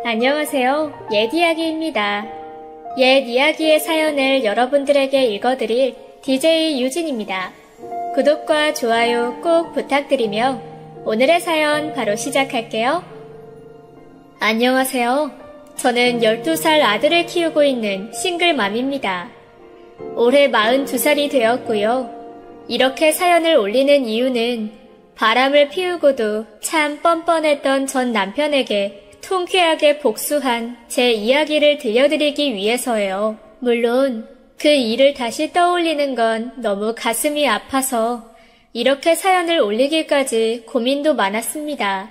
안녕하세요. 옛 이야기입니다. 옛 이야기의 사연을 여러분들에게 읽어드릴 DJ 유진입니다. 구독과 좋아요 꼭 부탁드리며 오늘의 사연 바로 시작할게요. 안녕하세요. 저는 12살 아들을 키우고 있는 싱글맘입니다. 올해 42살이 되었고요. 이렇게 사연을 올리는 이유는 바람을 피우고도 참 뻔뻔했던 전 남편에게 통쾌하게 복수한 제 이야기를 들려드리기 위해서예요. 물론 그 일을 다시 떠올리는 건 너무 가슴이 아파서 이렇게 사연을 올리기까지 고민도 많았습니다.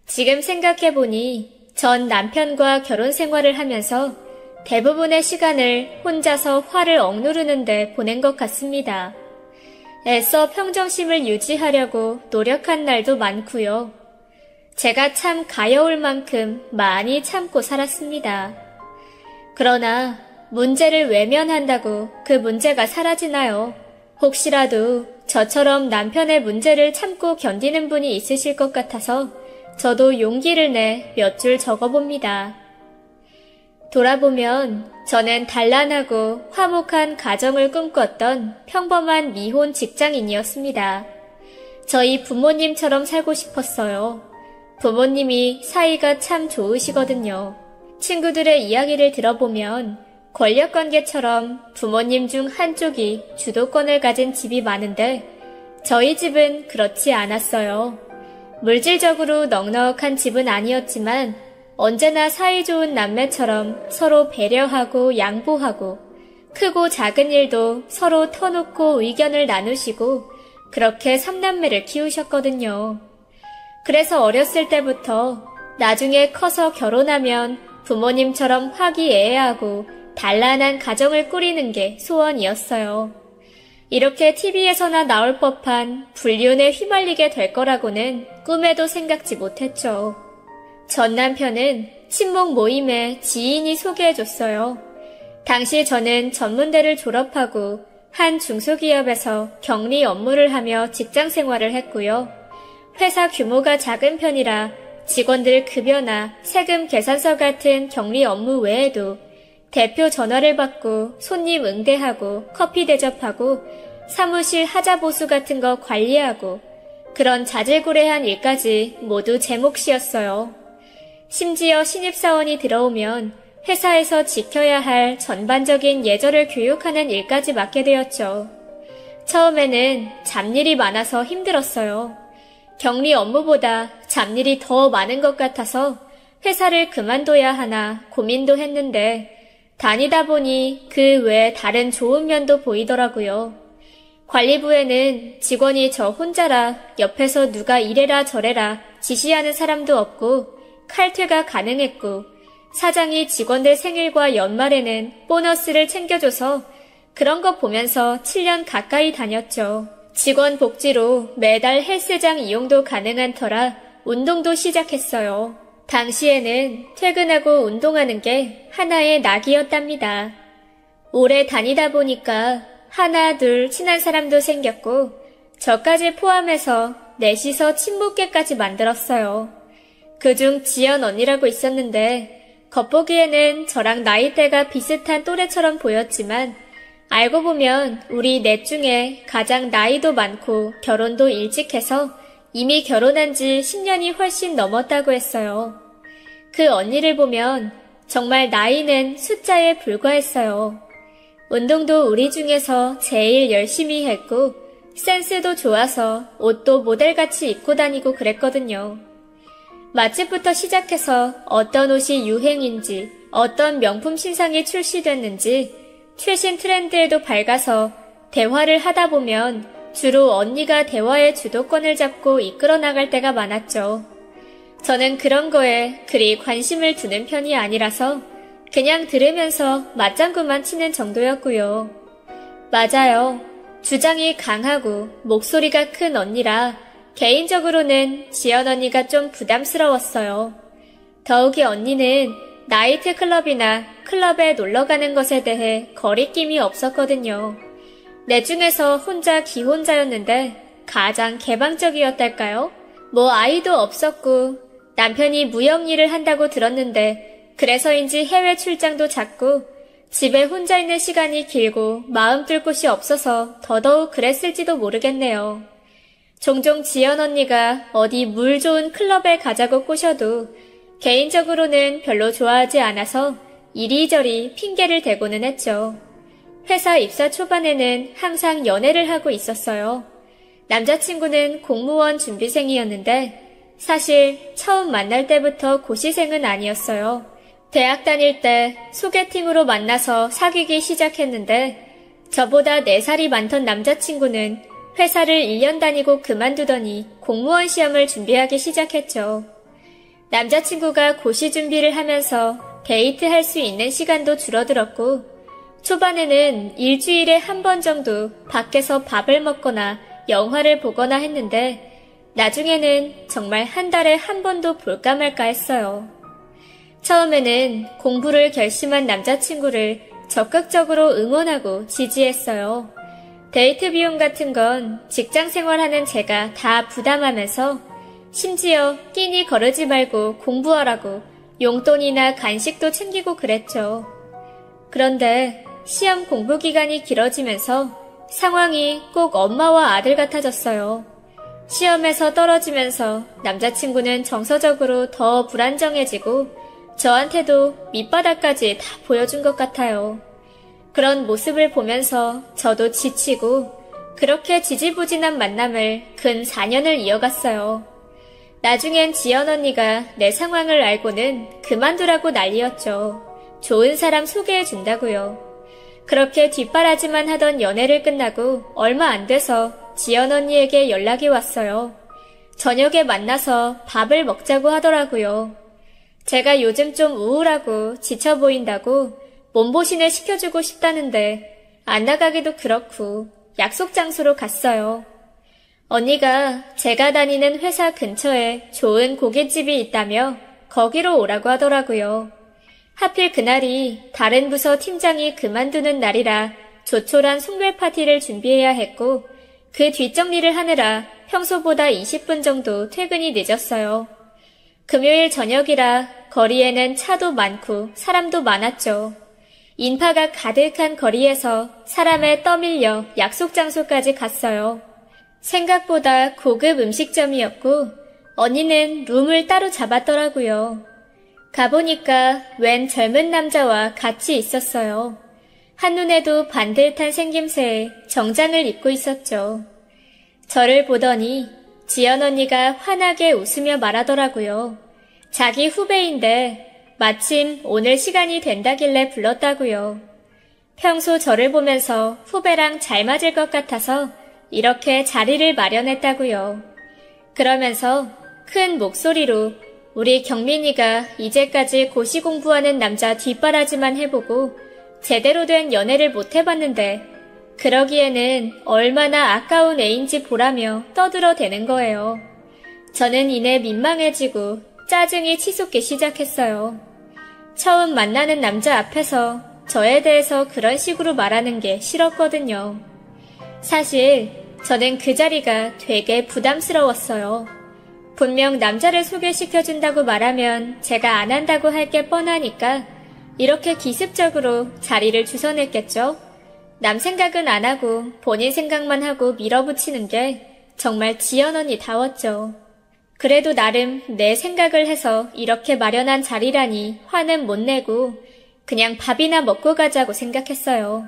지금 생각해보니 전 남편과 결혼 생활을 하면서 대부분의 시간을 혼자서 화를 억누르는데 보낸 것 같습니다. 애써 평정심을 유지하려고 노력한 날도 많고요. 제가 참 가여울 만큼 많이 참고 살았습니다. 그러나 문제를 외면한다고 그 문제가 사라지나요? 혹시라도 저처럼 남편의 문제를 참고 견디는 분이 있으실 것 같아서 저도 용기를 내 몇 줄 적어봅니다. 돌아보면 저는 단란하고 화목한 가정을 꿈꿨던 평범한 미혼 직장인이었습니다. 저희 부모님처럼 살고 싶었어요. 부모님이 사이가 참 좋으시거든요. 친구들의 이야기를 들어보면 권력관계처럼 부모님 중 한쪽이 주도권을 가진 집이 많은데 저희 집은 그렇지 않았어요. 물질적으로 넉넉한 집은 아니었지만 언제나 사이좋은 남매처럼 서로 배려하고 양보하고 크고 작은 일도 서로 터놓고 의견을 나누시고 그렇게 3남매를 키우셨거든요. 그래서 어렸을 때부터 나중에 커서 결혼하면 부모님처럼 화기애애하고 단란한 가정을 꾸리는 게 소원이었어요. 이렇게 TV에서나 나올 법한 불륜에 휘말리게 될 거라고는 꿈에도 생각지 못했죠. 전 남편은 친목 모임에 지인이 소개해줬어요. 당시 저는 전문대를 졸업하고 한 중소기업에서 격리 업무를 하며 직장 생활을 했고요. 회사 규모가 작은 편이라 직원들 급여나 세금 계산서 같은 격리 업무 외에도 대표 전화를 받고 손님 응대하고 커피 대접하고 사무실 하자보수 같은 거 관리하고 그런 자질구레한 일까지 모두 제 몫이었어요. 심지어 신입사원이 들어오면 회사에서 지켜야 할 전반적인 예절을 교육하는 일까지 맡게 되었죠. 처음에는 잡일이 많아서 힘들었어요. 격리 업무보다 잡일이 더 많은 것 같아서 회사를 그만둬야 하나 고민도 했는데 다니다 보니 그 외에 다른 좋은 면도 보이더라고요. 관리부에는 직원이 저 혼자라 옆에서 누가 이래라 저래라 지시하는 사람도 없고 칼퇴가 가능했고 사장이 직원들 생일과 연말에는 보너스를 챙겨줘서 그런 거 보면서 7년 가까이 다녔죠. 직원 복지로 매달 헬스장 이용도 가능한 터라 운동도 시작했어요. 당시에는 퇴근하고 운동하는 게 하나의 낙이었답니다. 오래 다니다 보니까 하나 둘 친한 사람도 생겼고 저까지 포함해서 넷이서 친목계까지 만들었어요. 그중 지연 언니라고 있었는데 겉보기에는 저랑 나이대가 비슷한 또래처럼 보였지만 알고 보면 우리 넷 중에 가장 나이도 많고 결혼도 일찍 해서 이미 결혼한 지 10년이 훨씬 넘었다고 했어요. 그 언니를 보면 정말 나이는 숫자에 불과했어요. 운동도 우리 중에서 제일 열심히 했고 센스도 좋아서 옷도 모델같이 입고 다니고 그랬거든요. 맛집부터 시작해서 어떤 옷이 유행인지 어떤 명품 신상이 출시됐는지 최신 트렌드에도 밝아서 대화를 하다 보면 주로 언니가 대화의 주도권을 잡고 이끌어 나갈 때가 많았죠. 저는 그런 거에 그리 관심을 두는 편이 아니라서 그냥 들으면서 맞장구만 치는 정도였고요. 맞아요. 주장이 강하고 목소리가 큰 언니라 개인적으로는 지연 언니가 좀 부담스러웠어요. 더욱이 언니는 나이트클럽이나 클럽에 놀러가는 것에 대해 거리낌이 없었거든요. 내 중에서 혼자 기혼자였는데 가장 개방적이었달까요? 뭐 아이도 없었고 남편이 무역 일을 한다고 들었는데 그래서인지 해외 출장도 잦고 집에 혼자 있는 시간이 길고 마음 둘 곳이 없어서 더더욱 그랬을지도 모르겠네요. 종종 지연 언니가 어디 물 좋은 클럽에 가자고 꼬셔도 개인적으로는 별로 좋아하지 않아서 이리저리 핑계를 대고는 했죠. 회사 입사 초반에는 항상 연애를 하고 있었어요. 남자친구는 공무원 준비생이었는데 사실 처음 만날 때부터 고시생은 아니었어요. 대학 다닐 때 소개팅으로 만나서 사귀기 시작했는데 저보다 4살이 많던 남자친구는 회사를 1년 다니고 그만두더니 공무원 시험을 준비하기 시작했죠. 남자친구가 고시 준비를 하면서 데이트할 수 있는 시간도 줄어들었고 초반에는 일주일에 한 번 정도 밖에서 밥을 먹거나 영화를 보거나 했는데 나중에는 정말 한 달에 한 번도 볼까 말까 했어요. 처음에는 공부를 결심한 남자친구를 적극적으로 응원하고 지지했어요. 데이트 비용 같은 건 직장 생활하는 제가 다 부담하면서 심지어 끼니 거르지 말고 공부하라고 용돈이나 간식도 챙기고 그랬죠. 그런데 시험 공부 기간이 길어지면서 상황이 꼭 엄마와 아들 같아졌어요. 시험에서 떨어지면서 남자친구는 정서적으로 더 불안정해지고 저한테도 밑바닥까지 다 보여준 것 같아요. 그런 모습을 보면서 저도 지치고 그렇게 지지부진한 만남을 근 4년을 이어갔어요. 나중엔 지연 언니가 내 상황을 알고는 그만두라고 난리였죠. 좋은 사람 소개해준다고요. 그렇게 뒷바라지만 하던 연애를 끝나고 얼마 안 돼서 지연 언니에게 연락이 왔어요. 저녁에 만나서 밥을 먹자고 하더라고요. 제가 요즘 좀 우울하고 지쳐 보인다고 몸보신을 시켜주고 싶다는데 안 나가기도 그렇고 약속 장소로 갔어요. 언니가 제가 다니는 회사 근처에 좋은 고깃집이 있다며 거기로 오라고 하더라고요. 하필 그날이 다른 부서 팀장이 그만두는 날이라 조촐한 송별 파티를 준비해야 했고 그 뒷정리를 하느라 평소보다 20분 정도 퇴근이 늦었어요. 금요일 저녁이라 거리에는 차도 많고 사람도 많았죠. 인파가 가득한 거리에서 사람에 떠밀려 약속 장소까지 갔어요. 생각보다 고급 음식점이었고 언니는 룸을 따로 잡았더라고요. 가보니까 웬 젊은 남자와 같이 있었어요. 한눈에도 반듯한 생김새에 정장을 입고 있었죠. 저를 보더니 지연 언니가 환하게 웃으며 말하더라고요. 자기 후배인데 마침 오늘 시간이 된다길래 불렀다고요. 평소 저를 보면서 후배랑 잘 맞을 것 같아서 이렇게 자리를 마련했다고요. 그러면서 큰 목소리로 우리 경민이가 이제까지 고시 공부하는 남자 뒷바라지만 해보고 제대로 된 연애를 못 해봤는데 그러기에는 얼마나 아까운 애인지 보라며 떠들어대는 거예요. 저는 이내 민망해지고 짜증이 치솟기 시작했어요. 처음 만나는 남자 앞에서 저에 대해서 그런 식으로 말하는 게 싫었거든요. 사실 저는 그 자리가 되게 부담스러웠어요. 분명 남자를 소개시켜준다고 말하면 제가 안 한다고 할 게 뻔하니까 이렇게 기습적으로 자리를 주선했겠죠? 남 생각은 안 하고 본인 생각만 하고 밀어붙이는 게 정말 지연 언니다웠죠. 그래도 나름 내 생각을 해서 이렇게 마련한 자리라니 화는 못 내고 그냥 밥이나 먹고 가자고 생각했어요.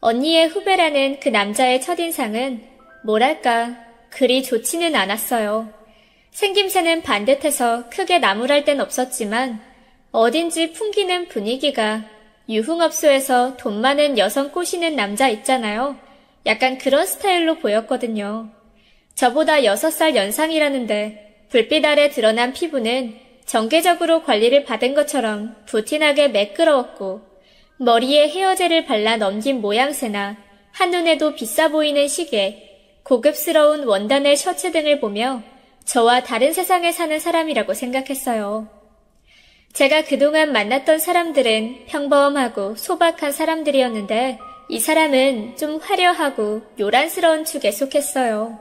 언니의 후배라는 그 남자의 첫인상은 뭐랄까 그리 좋지는 않았어요. 생김새는 반듯해서 크게 나무랄 땐 없었지만 어딘지 풍기는 분위기가 유흥업소에서 돈 많은 여성 꼬시는 남자 있잖아요. 약간 그런 스타일로 보였거든요. 저보다 6살 연상이라는데 불빛 아래 드러난 피부는 정기적으로 관리를 받은 것처럼 부티나게 매끄러웠고 머리에 헤어젤을 발라 넘긴 모양새나 한눈에도 비싸 보이는 시계, 고급스러운 원단의 셔츠 등을 보며 저와 다른 세상에 사는 사람이라고 생각했어요. 제가 그동안 만났던 사람들은 평범하고 소박한 사람들이었는데 이 사람은 좀 화려하고 요란스러운 축에 속했어요.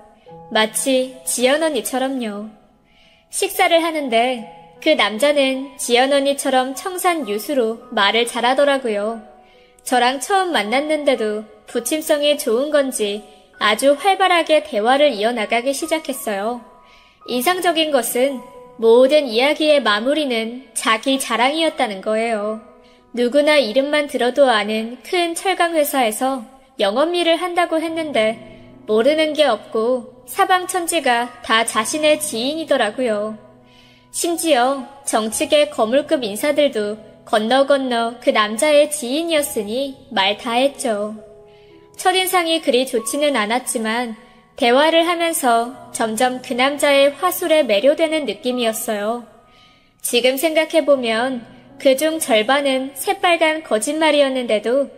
마치 지연 언니처럼요. 식사를 하는데 그 남자는 지연 언니처럼 청산 유수로 말을 잘하더라고요. 저랑 처음 만났는데도 부침성이 좋은 건지 아주 활발하게 대화를 이어나가기 시작했어요. 인상적인 것은 모든 이야기의 마무리는 자기 자랑이었다는 거예요. 누구나 이름만 들어도 아는 큰 철강회사에서 영업일을 한다고 했는데 모르는 게 없고 사방천지가 다 자신의 지인이더라고요. 심지어 정치계 거물급 인사들도 건너 그 남자의 지인이었으니 말 다 했죠. 첫인상이 그리 좋지는 않았지만 대화를 하면서 점점 그 남자의 화술에 매료되는 느낌이었어요. 지금 생각해보면 그중 절반은 새빨간 거짓말이었는데도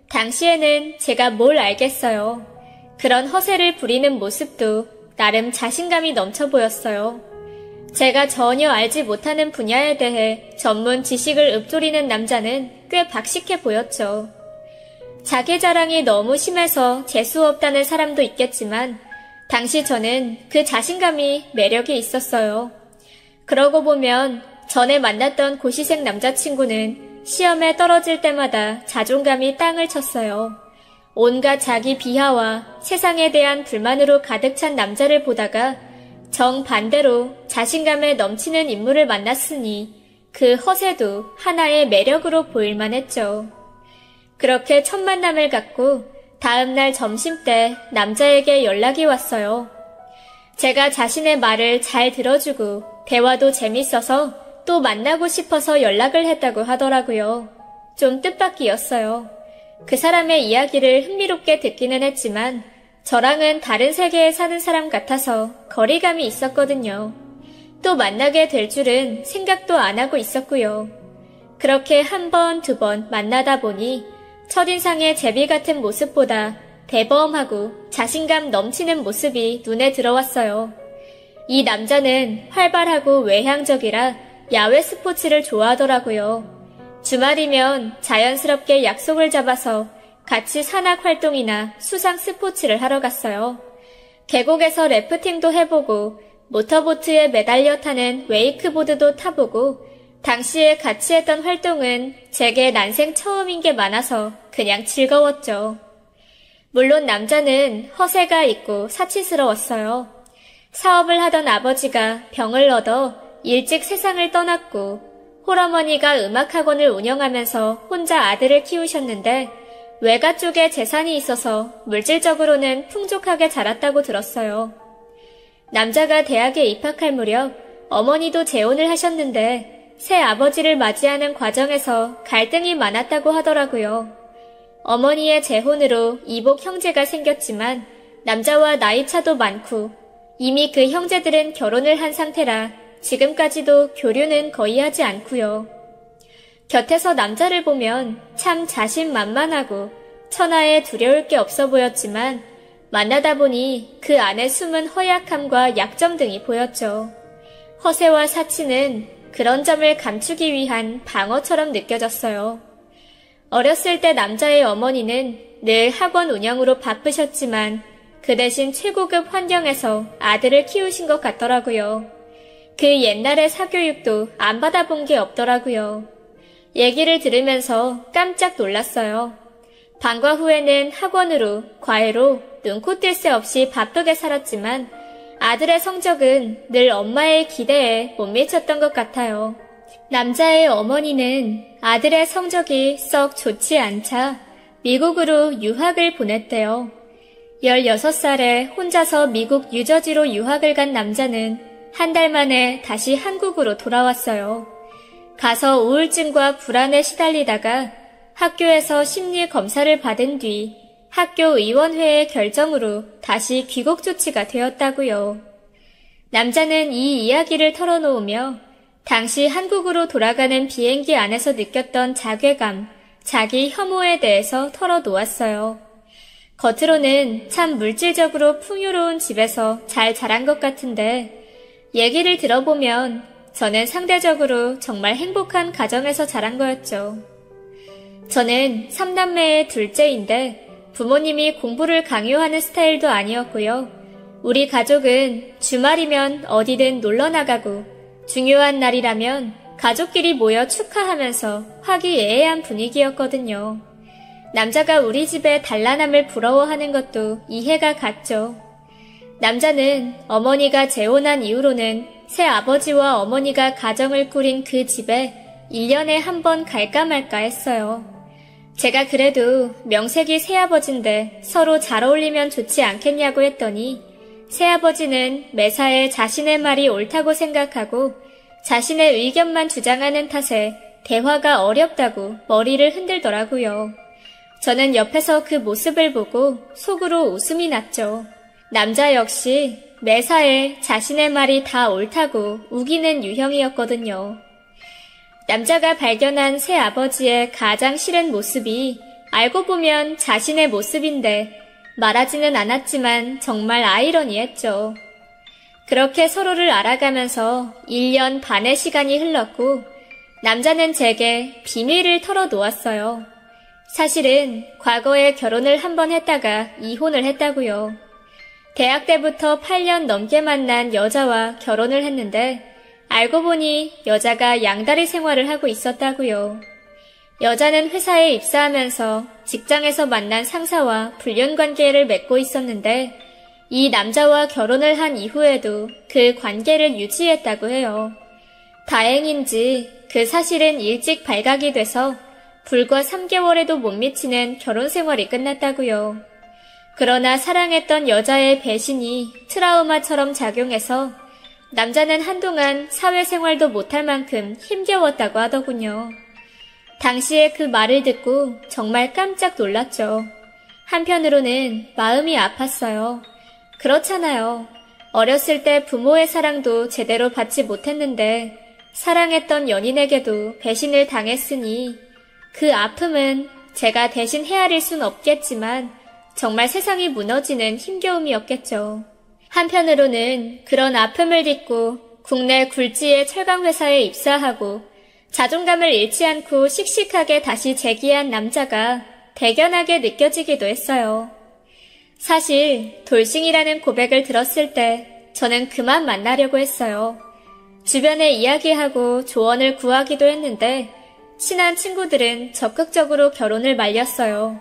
당시에는 제가 뭘 알겠어요. 그런 허세를 부리는 모습도 나름 자신감이 넘쳐 보였어요. 제가 전혀 알지 못하는 분야에 대해 전문 지식을 읊조리는 남자는 꽤 박식해 보였죠. 자기 자랑이 너무 심해서 재수 없다는 사람도 있겠지만 당시 저는 그 자신감이 매력이 있었어요. 그러고 보면 전에 만났던 고시생 남자친구는 시험에 떨어질 때마다 자존감이 땅을 쳤어요. 온갖 자기 비하와 세상에 대한 불만으로 가득 찬 남자를 보다가 정반대로 자신감에 넘치는 인물을 만났으니 그 허세도 하나의 매력으로 보일만 했죠. 그렇게 첫 만남을 갖고 다음날 점심때 남자에게 연락이 왔어요. 제가 자신의 말을 잘 들어주고 대화도 재밌어서 또 만나고 싶어서 연락을 했다고 하더라고요. 좀 뜻밖이었어요. 그 사람의 이야기를 흥미롭게 듣기는 했지만 저랑은 다른 세계에 사는 사람 같아서 거리감이 있었거든요. 또 만나게 될 줄은 생각도 안 하고 있었고요. 그렇게 한 번, 두 번 만나다 보니 첫인상의 제비 같은 모습보다 대범하고 자신감 넘치는 모습이 눈에 들어왔어요. 이 남자는 활발하고 외향적이라 야외 스포츠를 좋아하더라고요. 주말이면 자연스럽게 약속을 잡아서 같이 산악 활동이나 수상 스포츠를 하러 갔어요. 계곡에서 래프팅도 해보고 모터보트에 매달려 타는 웨이크보드도 타보고 당시에 같이 했던 활동은 제게 난생 처음인 게 많아서 그냥 즐거웠죠. 물론 남자는 허세가 있고 사치스러웠어요. 사업을 하던 아버지가 병을 얻어 일찍 세상을 떠났고 홀어머니가 음악학원을 운영하면서 혼자 아들을 키우셨는데 외가 쪽에 재산이 있어서 물질적으로는 풍족하게 자랐다고 들었어요. 남자가 대학에 입학할 무렵 어머니도 재혼을 하셨는데 새 아버지를 맞이하는 과정에서 갈등이 많았다고 하더라고요. 어머니의 재혼으로 이복 형제가 생겼지만 남자와 나이차도 많고 이미 그 형제들은 결혼을 한 상태라 지금까지도 교류는 거의 하지 않고요. 곁에서 남자를 보면 참 자신만만하고 천하에 두려울 게 없어 보였지만 만나다 보니 그 안에 숨은 허약함과 약점 등이 보였죠. 허세와 사치는 그런 점을 감추기 위한 방어처럼 느껴졌어요. 어렸을 때 남자의 어머니는 늘 학원 운영으로 바쁘셨지만 그 대신 최고급 환경에서 아들을 키우신 것 같더라고요. 그 옛날의 사교육도 안 받아본 게 없더라고요. 얘기를 들으면서 깜짝 놀랐어요. 방과 후에는 학원으로, 과외로 눈코 뜰 새 없이 바쁘게 살았지만 아들의 성적은 늘 엄마의 기대에 못 미쳤던 것 같아요. 남자의 어머니는 아들의 성적이 썩 좋지 않자 미국으로 유학을 보냈대요. 16살에 혼자서 미국 뉴저지로 유학을 간 남자는 한 달 만에 다시 한국으로 돌아왔어요. 가서 우울증과 불안에 시달리다가 학교에서 심리 검사를 받은 뒤 학교 의원회의 결정으로 다시 귀국 조치가 되었다고요. 남자는 이 이야기를 털어놓으며 당시 한국으로 돌아가는 비행기 안에서 느꼈던 자괴감, 자기 혐오에 대해서 털어놓았어요. 겉으로는 참 물질적으로 풍요로운 집에서 잘 자란 것 같은데 얘기를 들어보면 저는 상대적으로 정말 행복한 가정에서 자란 거였죠. 저는 3남매의 둘째인데 부모님이 공부를 강요하는 스타일도 아니었고요. 우리 가족은 주말이면 어디든 놀러 나가고 중요한 날이라면 가족끼리 모여 축하하면서 화기애애한 분위기였거든요. 남자가 우리 집의 단란함을 부러워하는 것도 이해가 갔죠. 남자는 어머니가 재혼한 이후로는 새아버지와 어머니가 가정을 꾸린 그 집에 1년에 한 번 갈까 말까 했어요. 제가 그래도 명색이 새아버지인데 서로 잘 어울리면 좋지 않겠냐고 했더니 새아버지는 매사에 자신의 말이 옳다고 생각하고 자신의 의견만 주장하는 탓에 대화가 어렵다고 머리를 흔들더라고요. 저는 옆에서 그 모습을 보고 속으로 웃음이 났죠. 남자 역시 매사에 자신의 말이 다 옳다고 우기는 유형이었거든요. 남자가 발견한 새아버지의 가장 싫은 모습이 알고 보면 자신의 모습인데 말하지는 않았지만 정말 아이러니했죠. 그렇게 서로를 알아가면서 1년 반의 시간이 흘렀고 남자는 제게 비밀을 털어놓았어요. 사실은 과거에 결혼을 한 번 했다가 이혼을 했다고요. 대학 때부터 8년 넘게 만난 여자와 결혼을 했는데 알고 보니 여자가 양다리 생활을 하고 있었다고요. 여자는 회사에 입사하면서 직장에서 만난 상사와 불륜 관계를 맺고 있었는데 이 남자와 결혼을 한 이후에도 그 관계를 유지했다고 해요. 다행인지 그 사실은 일찍 발각이 돼서 불과 3개월에도 못 미치는 결혼 생활이 끝났다고요. 그러나 사랑했던 여자의 배신이 트라우마처럼 작용해서 남자는 한동안 사회생활도 못할 만큼 힘겨웠다고 하더군요. 당시에 그 말을 듣고 정말 깜짝 놀랐죠. 한편으로는 마음이 아팠어요. 그렇잖아요. 어렸을 때 부모의 사랑도 제대로 받지 못했는데 사랑했던 연인에게도 배신을 당했으니 그 아픔은 제가 대신 헤아릴 순 없겠지만 정말 세상이 무너지는 힘겨움이었겠죠. 한편으로는 그런 아픔을 딛고 국내 굴지의 철강회사에 입사하고 자존감을 잃지 않고 씩씩하게 다시 재기한 남자가 대견하게 느껴지기도 했어요. 사실 돌싱이라는 고백을 들었을 때 저는 그만 만나려고 했어요. 주변에 이야기하고 조언을 구하기도 했는데 친한 친구들은 적극적으로 결혼을 말렸어요.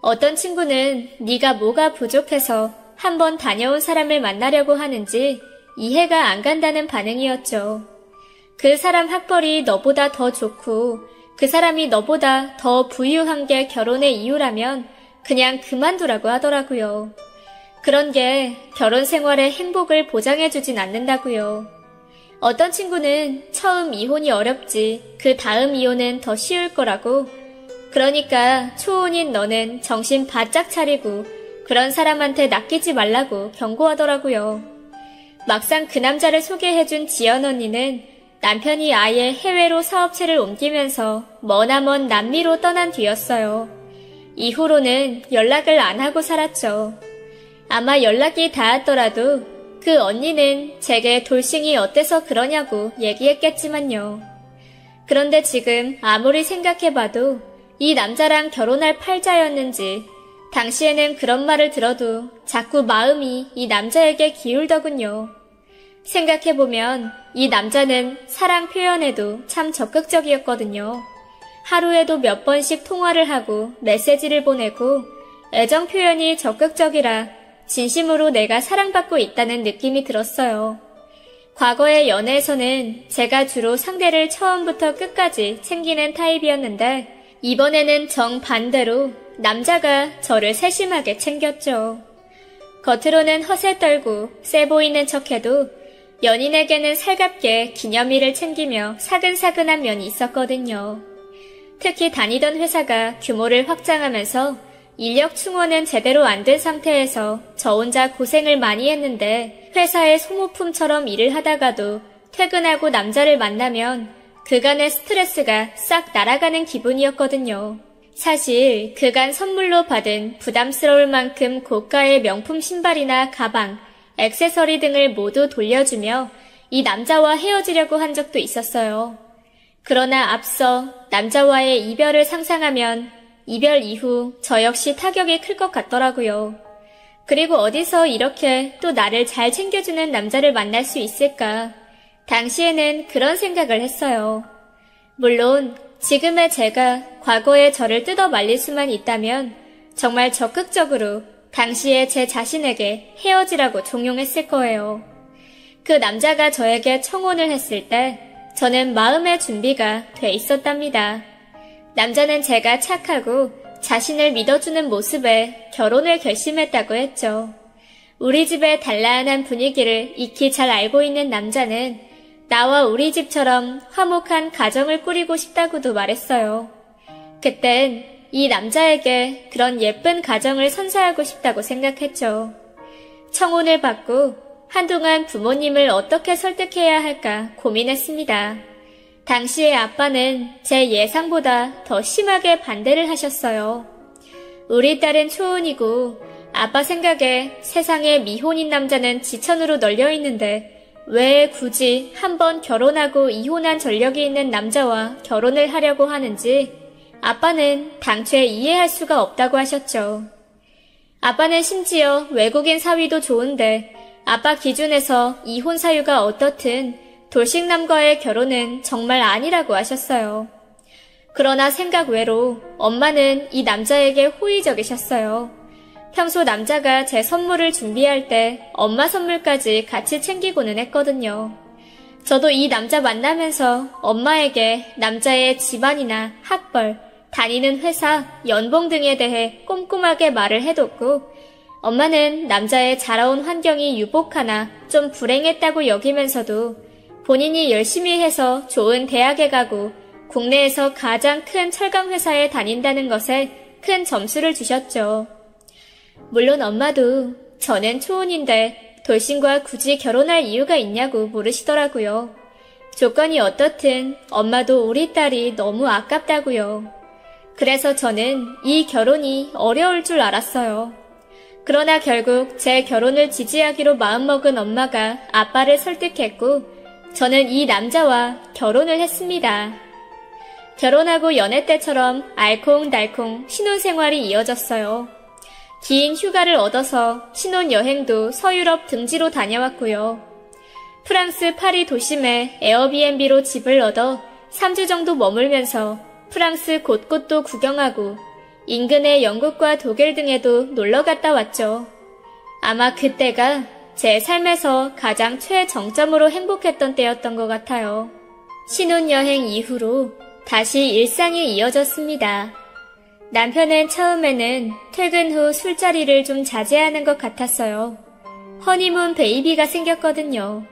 어떤 친구는 네가 뭐가 부족해서 한번 다녀온 사람을 만나려고 하는지 이해가 안 간다는 반응이었죠. 그 사람 학벌이 너보다 더 좋고 그 사람이 너보다 더 부유한 게 결혼의 이유라면 그냥 그만두라고 하더라고요. 그런 게 결혼 생활의 행복을 보장해주진 않는다고요. 어떤 친구는 처음 이혼이 어렵지 그 다음 이혼은 더 쉬울 거라고, 그러니까 초혼인 너는 정신 바짝 차리고 그런 사람한테 낚이지 말라고 경고하더라고요. 막상 그 남자를 소개해준 지연 언니는 남편이 아예 해외로 사업체를 옮기면서 머나먼 남미로 떠난 뒤였어요. 이후로는 연락을 안 하고 살았죠. 아마 연락이 닿았더라도 그 언니는 제게 돌싱이 어때서 그러냐고 얘기했겠지만요. 그런데 지금 아무리 생각해봐도 이 남자랑 결혼할 팔자였는지 당시에는 그런 말을 들어도 자꾸 마음이 이 남자에게 기울더군요. 생각해보면 이 남자는 사랑 표현에도 참 적극적이었거든요. 하루에도 몇 번씩 통화를 하고 메시지를 보내고 애정 표현이 적극적이라 진심으로 내가 사랑받고 있다는 느낌이 들었어요. 과거의 연애에서는 제가 주로 상대를 처음부터 끝까지 챙기는 타입이었는데 이번에는 정반대로 남자가 저를 세심하게 챙겼죠. 겉으로는 허세 떨고 세 보이는 척해도 연인에게는 살갑게 기념일을 챙기며 사근사근한 면이 있었거든요. 특히 다니던 회사가 규모를 확장하면서 인력 충원은 제대로 안 된 상태에서 저 혼자 고생을 많이 했는데 회사의 소모품처럼 일을 하다가도 퇴근하고 남자를 만나면 그간의 스트레스가 싹 날아가는 기분이었거든요. 사실 그간 선물로 받은 부담스러울 만큼 고가의 명품 신발이나 가방, 액세서리 등을 모두 돌려주며 이 남자와 헤어지려고 한 적도 있었어요. 그러나 앞서 남자와의 이별을 상상하면 이별 이후 저 역시 타격이 클 것 같더라고요. 그리고 어디서 이렇게 또 나를 잘 챙겨주는 남자를 만날 수 있을까? 당시에는 그런 생각을 했어요. 물론 지금의 제가 과거의 저를 뜯어 말릴 수만 있다면 정말 적극적으로 당시에 제 자신에게 헤어지라고 종용했을 거예요. 그 남자가 저에게 청혼을 했을 때 저는 마음의 준비가 돼 있었답니다. 남자는 제가 착하고 자신을 믿어주는 모습에 결혼을 결심했다고 했죠. 우리 집의 단란한 분위기를 익히 잘 알고 있는 남자는 나와 우리 집처럼 화목한 가정을 꾸리고 싶다고도 말했어요. 그땐 이 남자에게 그런 예쁜 가정을 선사하고 싶다고 생각했죠. 청혼을 받고 한동안 부모님을 어떻게 설득해야 할까 고민했습니다. 당시에 아빠는 제 예상보다 더 심하게 반대를 하셨어요. 우리 딸은 초혼이고 아빠 생각에 세상에 미혼인 남자는 지천으로 널려 있는데 왜 굳이 한번 결혼하고 이혼한 전력이 있는 남자와 결혼을 하려고 하는지 아빠는 당최 이해할 수가 없다고 하셨죠. 아빠는 심지어 외국인 사위도 좋은데 아빠 기준에서 이혼 사유가 어떻든 돌싱남과의 결혼은 정말 아니라고 하셨어요. 그러나 생각 외로 엄마는 이 남자에게 호의적이셨어요. 평소 남자가 제 선물을 준비할 때 엄마 선물까지 같이 챙기고는 했거든요. 저도 이 남자 만나면서 엄마에게 남자의 집안이나 학벌, 다니는 회사, 연봉 등에 대해 꼼꼼하게 말을 해뒀고 엄마는 남자의 자라온 환경이 유복하나 좀 불행했다고 여기면서도 본인이 열심히 해서 좋은 대학에 가고 국내에서 가장 큰 철강 회사에 다닌다는 것에 큰 점수를 주셨죠. 물론 엄마도 저는 초혼인데 돌싱과 굳이 결혼할 이유가 있냐고 물으시더라고요. 조건이 어떻든 엄마도 우리 딸이 너무 아깝다고요. 그래서 저는 이 결혼이 어려울 줄 알았어요. 그러나 결국 제 결혼을 지지하기로 마음먹은 엄마가 아빠를 설득했고 저는 이 남자와 결혼을 했습니다. 결혼하고 연애 때처럼 알콩달콩 신혼생활이 이어졌어요. 긴 휴가를 얻어서 신혼여행도 서유럽 등지로 다녀왔고요. 프랑스 파리 도심에 에어비앤비로 집을 얻어 3주 정도 머물면서 프랑스 곳곳도 구경하고 인근의 영국과 독일 등에도 놀러 갔다 왔죠. 아마 그때가 제 삶에서 가장 최정점으로 행복했던 때였던 것 같아요. 신혼여행 이후로 다시 일상이 이어졌습니다. 남편은 처음에는 퇴근 후 술자리를 좀 자제하는 것 같았어요. 허니문 베이비가 생겼거든요.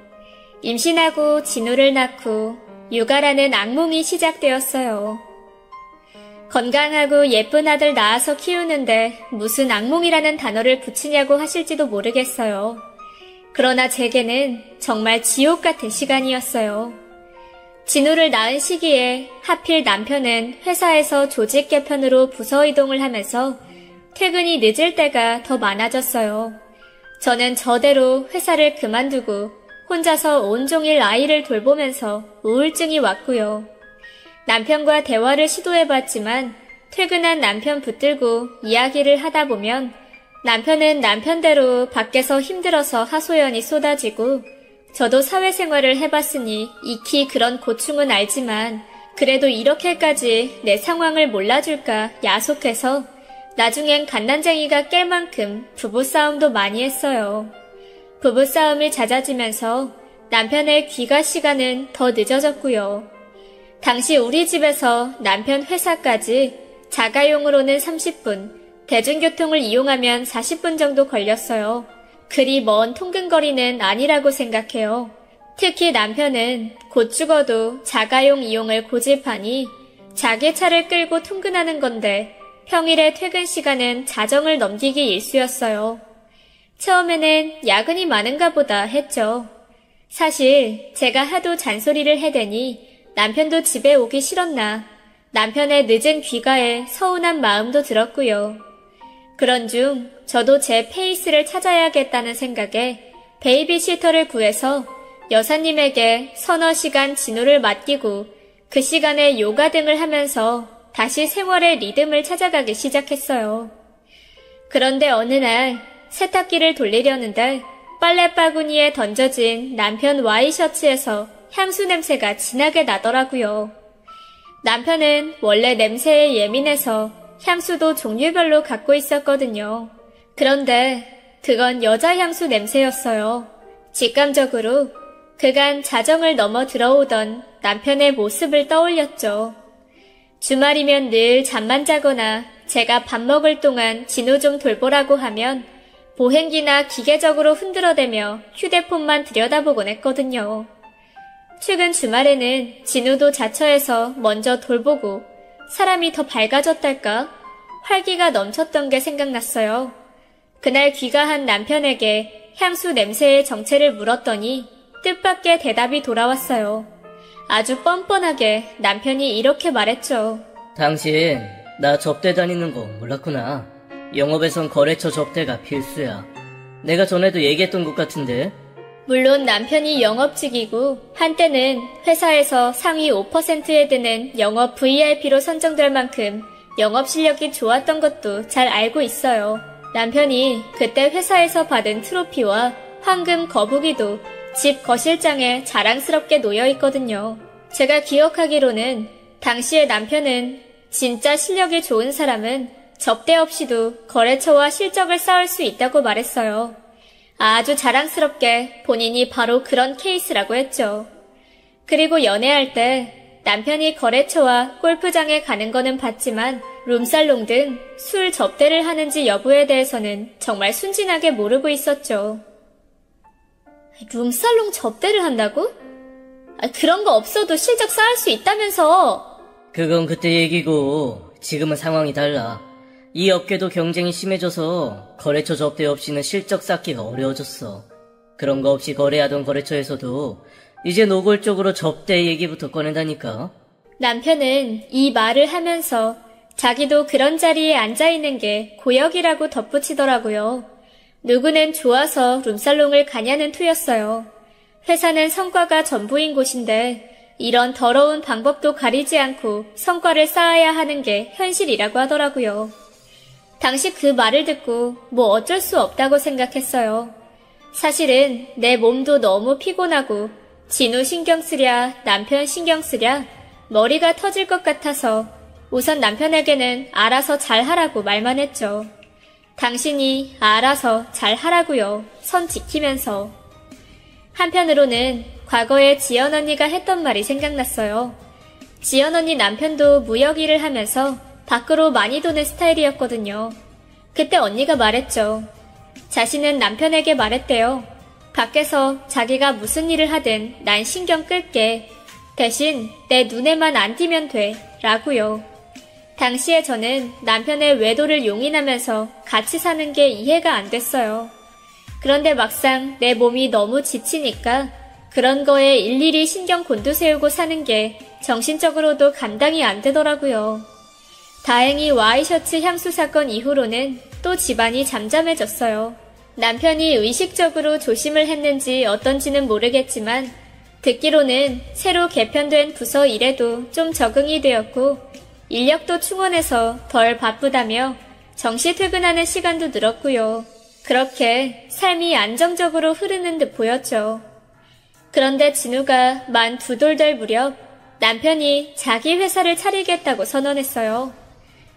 임신하고 진우를 낳고 육아라는 악몽이 시작되었어요. 건강하고 예쁜 아들 낳아서 키우는데 무슨 악몽이라는 단어를 붙이냐고 하실지도 모르겠어요. 그러나 제게는 정말 지옥 같은 시간이었어요. 진우를 낳은 시기에 하필 남편은 회사에서 조직 개편으로 부서 이동을 하면서 퇴근이 늦을 때가 더 많아졌어요. 저는 저대로 회사를 그만두고 혼자서 온종일 아이를 돌보면서 우울증이 왔고요. 남편과 대화를 시도해봤지만 퇴근한 남편 붙들고 이야기를 하다 보면 남편은 남편대로 밖에서 힘들어서 하소연이 쏟아지고 저도 사회생활을 해봤으니 익히 그런 고충은 알지만 그래도 이렇게까지 내 상황을 몰라줄까 야속해서 나중엔 갓난쟁이가 깰 만큼 부부싸움도 많이 했어요. 부부싸움이 잦아지면서 남편의 귀가 시간은 더 늦어졌고요. 당시 우리 집에서 남편 회사까지 자가용으로는 30분, 대중교통을 이용하면 40분 정도 걸렸어요. 그리 먼 통근거리는 아니라고 생각해요. 특히 남편은 곧 죽어도 자가용 이용을 고집하니 자기 차를 끌고 통근하는 건데 평일에 퇴근 시간은 자정을 넘기기 일쑤였어요. 처음에는 야근이 많은가 보다 했죠. 사실 제가 하도 잔소리를 해대니 남편도 집에 오기 싫었나 남편의 늦은 귀가에 서운한 마음도 들었고요. 그런 중 저도 제 페이스를 찾아야겠다는 생각에 베이비시터를 구해서 여사님에게 서너 시간 진호를 맡기고 그 시간에 요가 등을 하면서 다시 생활의 리듬을 찾아가기 시작했어요. 그런데 어느 날 세탁기를 돌리려는데 빨래 바구니에 던져진 남편 와이셔츠에서 향수 냄새가 진하게 나더라고요. 남편은 원래 냄새에 예민해서 향수도 종류별로 갖고 있었거든요. 그런데 그건 여자 향수 냄새였어요. 직감적으로 그간 자정을 넘어 들어오던 남편의 모습을 떠올렸죠. 주말이면 늘 잠만 자거나 제가 밥 먹을 동안 진우 좀 돌보라고 하면 보행기나 기계적으로 흔들어대며 휴대폰만 들여다보곤 했거든요. 최근 주말에는 진우도 자처해서 먼저 돌보고 사람이 더 밝아졌달까? 활기가 넘쳤던 게 생각났어요. 그날 귀가한 남편에게 향수 냄새의 정체를 물었더니 뜻밖의 대답이 돌아왔어요. 아주 뻔뻔하게 남편이 이렇게 말했죠. 당신 나 접대 다니는 거 몰랐구나. 영업에선 거래처 접대가 필수야. 내가 전에도 얘기했던 것 같은데. 물론 남편이 영업직이고 한때는 회사에서 상위 5%에 드는 영업 VIP로 선정될 만큼 영업 실력이 좋았던 것도 잘 알고 있어요. 남편이 그때 회사에서 받은 트로피와 황금 거북이도 집 거실장에 자랑스럽게 놓여있거든요. 제가 기억하기로는 당시에 남편은 진짜 실력이 좋은 사람은 접대 없이도 거래처와 실적을 쌓을 수 있다고 말했어요. 아주 자랑스럽게 본인이 바로 그런 케이스라고 했죠. 그리고 연애할 때 남편이 거래처와 골프장에 가는 거는 봤지만 룸살롱 등 술 접대를 하는지 여부에 대해서는 정말 순진하게 모르고 있었죠. 룸살롱 접대를 한다고? 그런 거 없어도 실적 쌓을 수 있다면서. 그건 그때 얘기고 지금은 상황이 달라. 이 업계도 경쟁이 심해져서 거래처 접대 없이는 실적 쌓기가 어려워졌어. 그런 거 없이 거래하던 거래처에서도 이제 노골적으로 접대 얘기부터 꺼낸다니까. 남편은 이 말을 하면서 자기도 그런 자리에 앉아있는 게 고역이라고 덧붙이더라고요. 누구는 좋아서 룸살롱을 가냐는 투였어요. 회사는 성과가 전부인 곳인데 이런 더러운 방법도 가리지 않고 성과를 쌓아야 하는 게 현실이라고 하더라고요. 당시 그 말을 듣고 뭐 어쩔 수 없다고 생각했어요. 사실은 내 몸도 너무 피곤하고 진우 신경 쓰랴 남편 신경 쓰랴 머리가 터질 것 같아서 우선 남편에게는 알아서 잘하라고 말만 했죠. 당신이 알아서 잘하라고요. 선 지키면서. 한편으로는 과거에 지연 언니가 했던 말이 생각났어요. 지연 언니 남편도 무역 일을 하면서 밖으로 많이 도는 스타일이었거든요. 그때 언니가 말했죠. 자신은 남편에게 말했대요. 밖에서 자기가 무슨 일을 하든 난 신경 끌게. 대신 내 눈에만 안 띄면 돼. 라고요. 당시에 저는 남편의 외도를 용인하면서 같이 사는 게 이해가 안 됐어요. 그런데 막상 내 몸이 너무 지치니까 그런 거에 일일이 신경 곤두세우고 사는 게 정신적으로도 감당이 안 되더라고요. 다행히 와이셔츠 향수 사건 이후로는 또 집안이 잠잠해졌어요. 남편이 의식적으로 조심을 했는지 어떤지는 모르겠지만 듣기로는 새로 개편된 부서 일에도 좀 적응이 되었고 인력도 충원해서 덜 바쁘다며 정시 퇴근하는 시간도 늘었고요. 그렇게 삶이 안정적으로 흐르는 듯 보였죠. 그런데 진우가 만 2돌 될 무렵 남편이 자기 회사를 차리겠다고 선언했어요.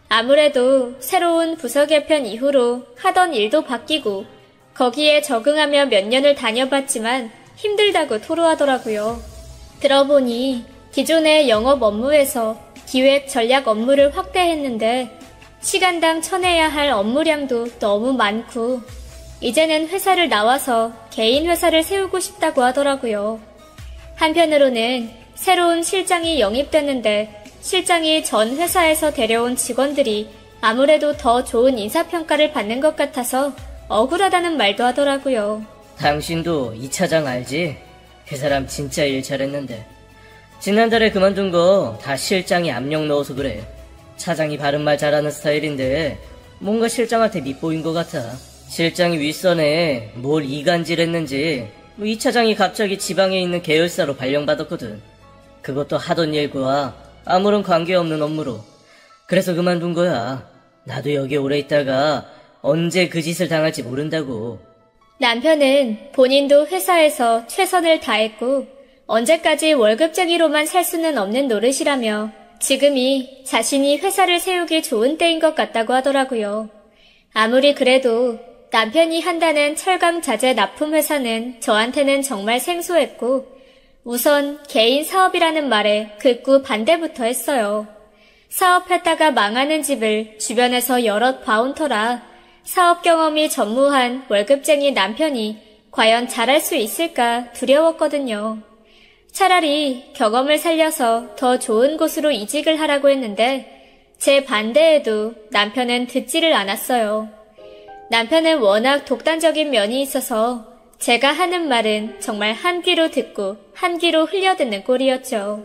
아무래도 새로운 부서 개편 이후로 하던 일도 바뀌고 거기에 적응하며 몇 년을 다녀봤지만 힘들다고 토로하더라고요. 들어보니 기존의 영업 업무에서 기획 전략 업무를 확대했는데 시간당 쳐내야 할 업무량도 너무 많고 이제는 회사를 나와서 개인 회사를 세우고 싶다고 하더라고요. 한편으로는 새로운 실장이 영입됐는데 실장이 전 회사에서 데려온 직원들이 아무래도 더 좋은 인사평가를 받는 것 같아서 억울하다는 말도 하더라고요. 당신도 이 차장 알지? 그 사람 진짜 일 잘했는데. 지난달에 그만둔 거 다 실장이 압력 넣어서 그래. 차장이 바른말 잘하는 스타일인데 뭔가 실장한테 밉보인 것 같아. 실장이 윗선에 뭘 이간질했는지 이 차장이 갑자기 지방에 있는 계열사로 발령받았거든. 그것도 하던 일과 아무런 관계없는 업무로. 그래서 그만둔 거야. 나도 여기 오래 있다가 언제 그 짓을 당할지 모른다고. 남편은 본인도 회사에서 최선을 다했고 언제까지 월급쟁이로만 살 수는 없는 노릇이라며 지금이 자신이 회사를 세우기 좋은 때인 것 같다고 하더라고요. 아무리 그래도 남편이 한다는 철강자재 납품 회사는 저한테는 정말 생소했고 우선 개인 사업이라는 말에 극구 반대부터 했어요. 사업했다가 망하는 집을 주변에서 여럿 봐온 터라 사업 경험이 전무한 월급쟁이 남편이 과연 잘할 수 있을까 두려웠거든요. 차라리 경험을 살려서 더 좋은 곳으로 이직을 하라고 했는데 제 반대에도 남편은 듣지를 않았어요. 남편은 워낙 독단적인 면이 있어서 제가 하는 말은 정말 한 귀로 듣고 한 귀로 흘려듣는 꼴이었죠.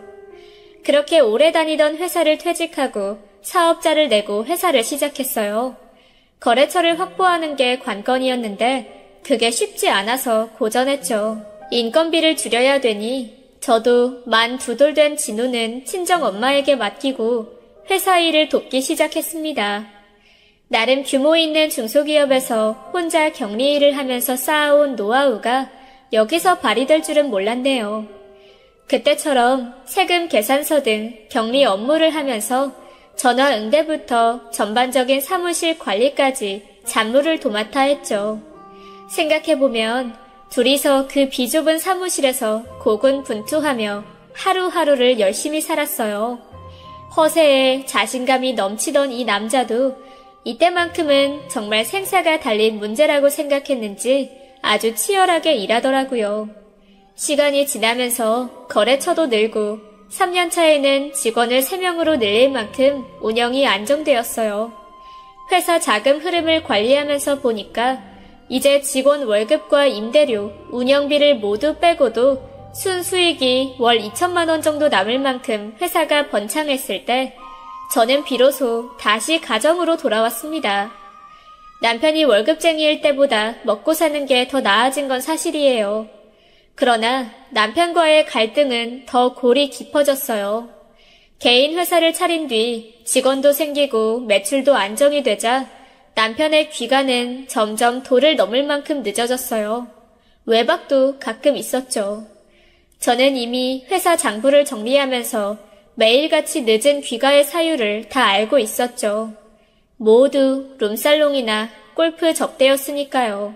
그렇게 오래 다니던 회사를 퇴직하고 사업자를 내고 회사를 시작했어요. 거래처를 확보하는 게 관건이었는데 그게 쉽지 않아서 고전했죠. 인건비를 줄여야 되니 저도 만 2돌 된 진우는 친정엄마에게 맡기고 회사 일을 돕기 시작했습니다. 나름 규모 있는 중소기업에서 혼자 격리 일을 하면서 쌓아온 노하우가 여기서 발휘될 줄은 몰랐네요. 그때처럼 세금 계산서 등 격리 업무를 하면서 전화 응대부터 전반적인 사무실 관리까지 잡무를 도맡아 했죠. 생각해보면 둘이서 그 비좁은 사무실에서 고군분투하며 하루하루를 열심히 살았어요. 허세에 자신감이 넘치던 이 남자도 이때만큼은 정말 생사가 달린 문제라고 생각했는지 아주 치열하게 일하더라고요. 시간이 지나면서 거래처도 늘고 3년 차에는 직원을 3명으로 늘릴 만큼 운영이 안정되었어요. 회사 자금 흐름을 관리하면서 보니까 이제 직원 월급과 임대료, 운영비를 모두 빼고도 순수익이 월 2천만 원 정도 남을 만큼 회사가 번창했을 때 저는 비로소 다시 가정으로 돌아왔습니다. 남편이 월급쟁이일 때보다 먹고 사는 게 더 나아진 건 사실이에요. 그러나 남편과의 갈등은 더 골이 깊어졌어요. 개인 회사를 차린 뒤 직원도 생기고 매출도 안정이 되자 남편의 귀가는 점점 도를 넘을 만큼 늦어졌어요. 외박도 가끔 있었죠. 저는 이미 회사 장부를 정리하면서 매일같이 늦은 귀가의 사유를 다 알고 있었죠. 모두 룸살롱이나 골프 접대였으니까요.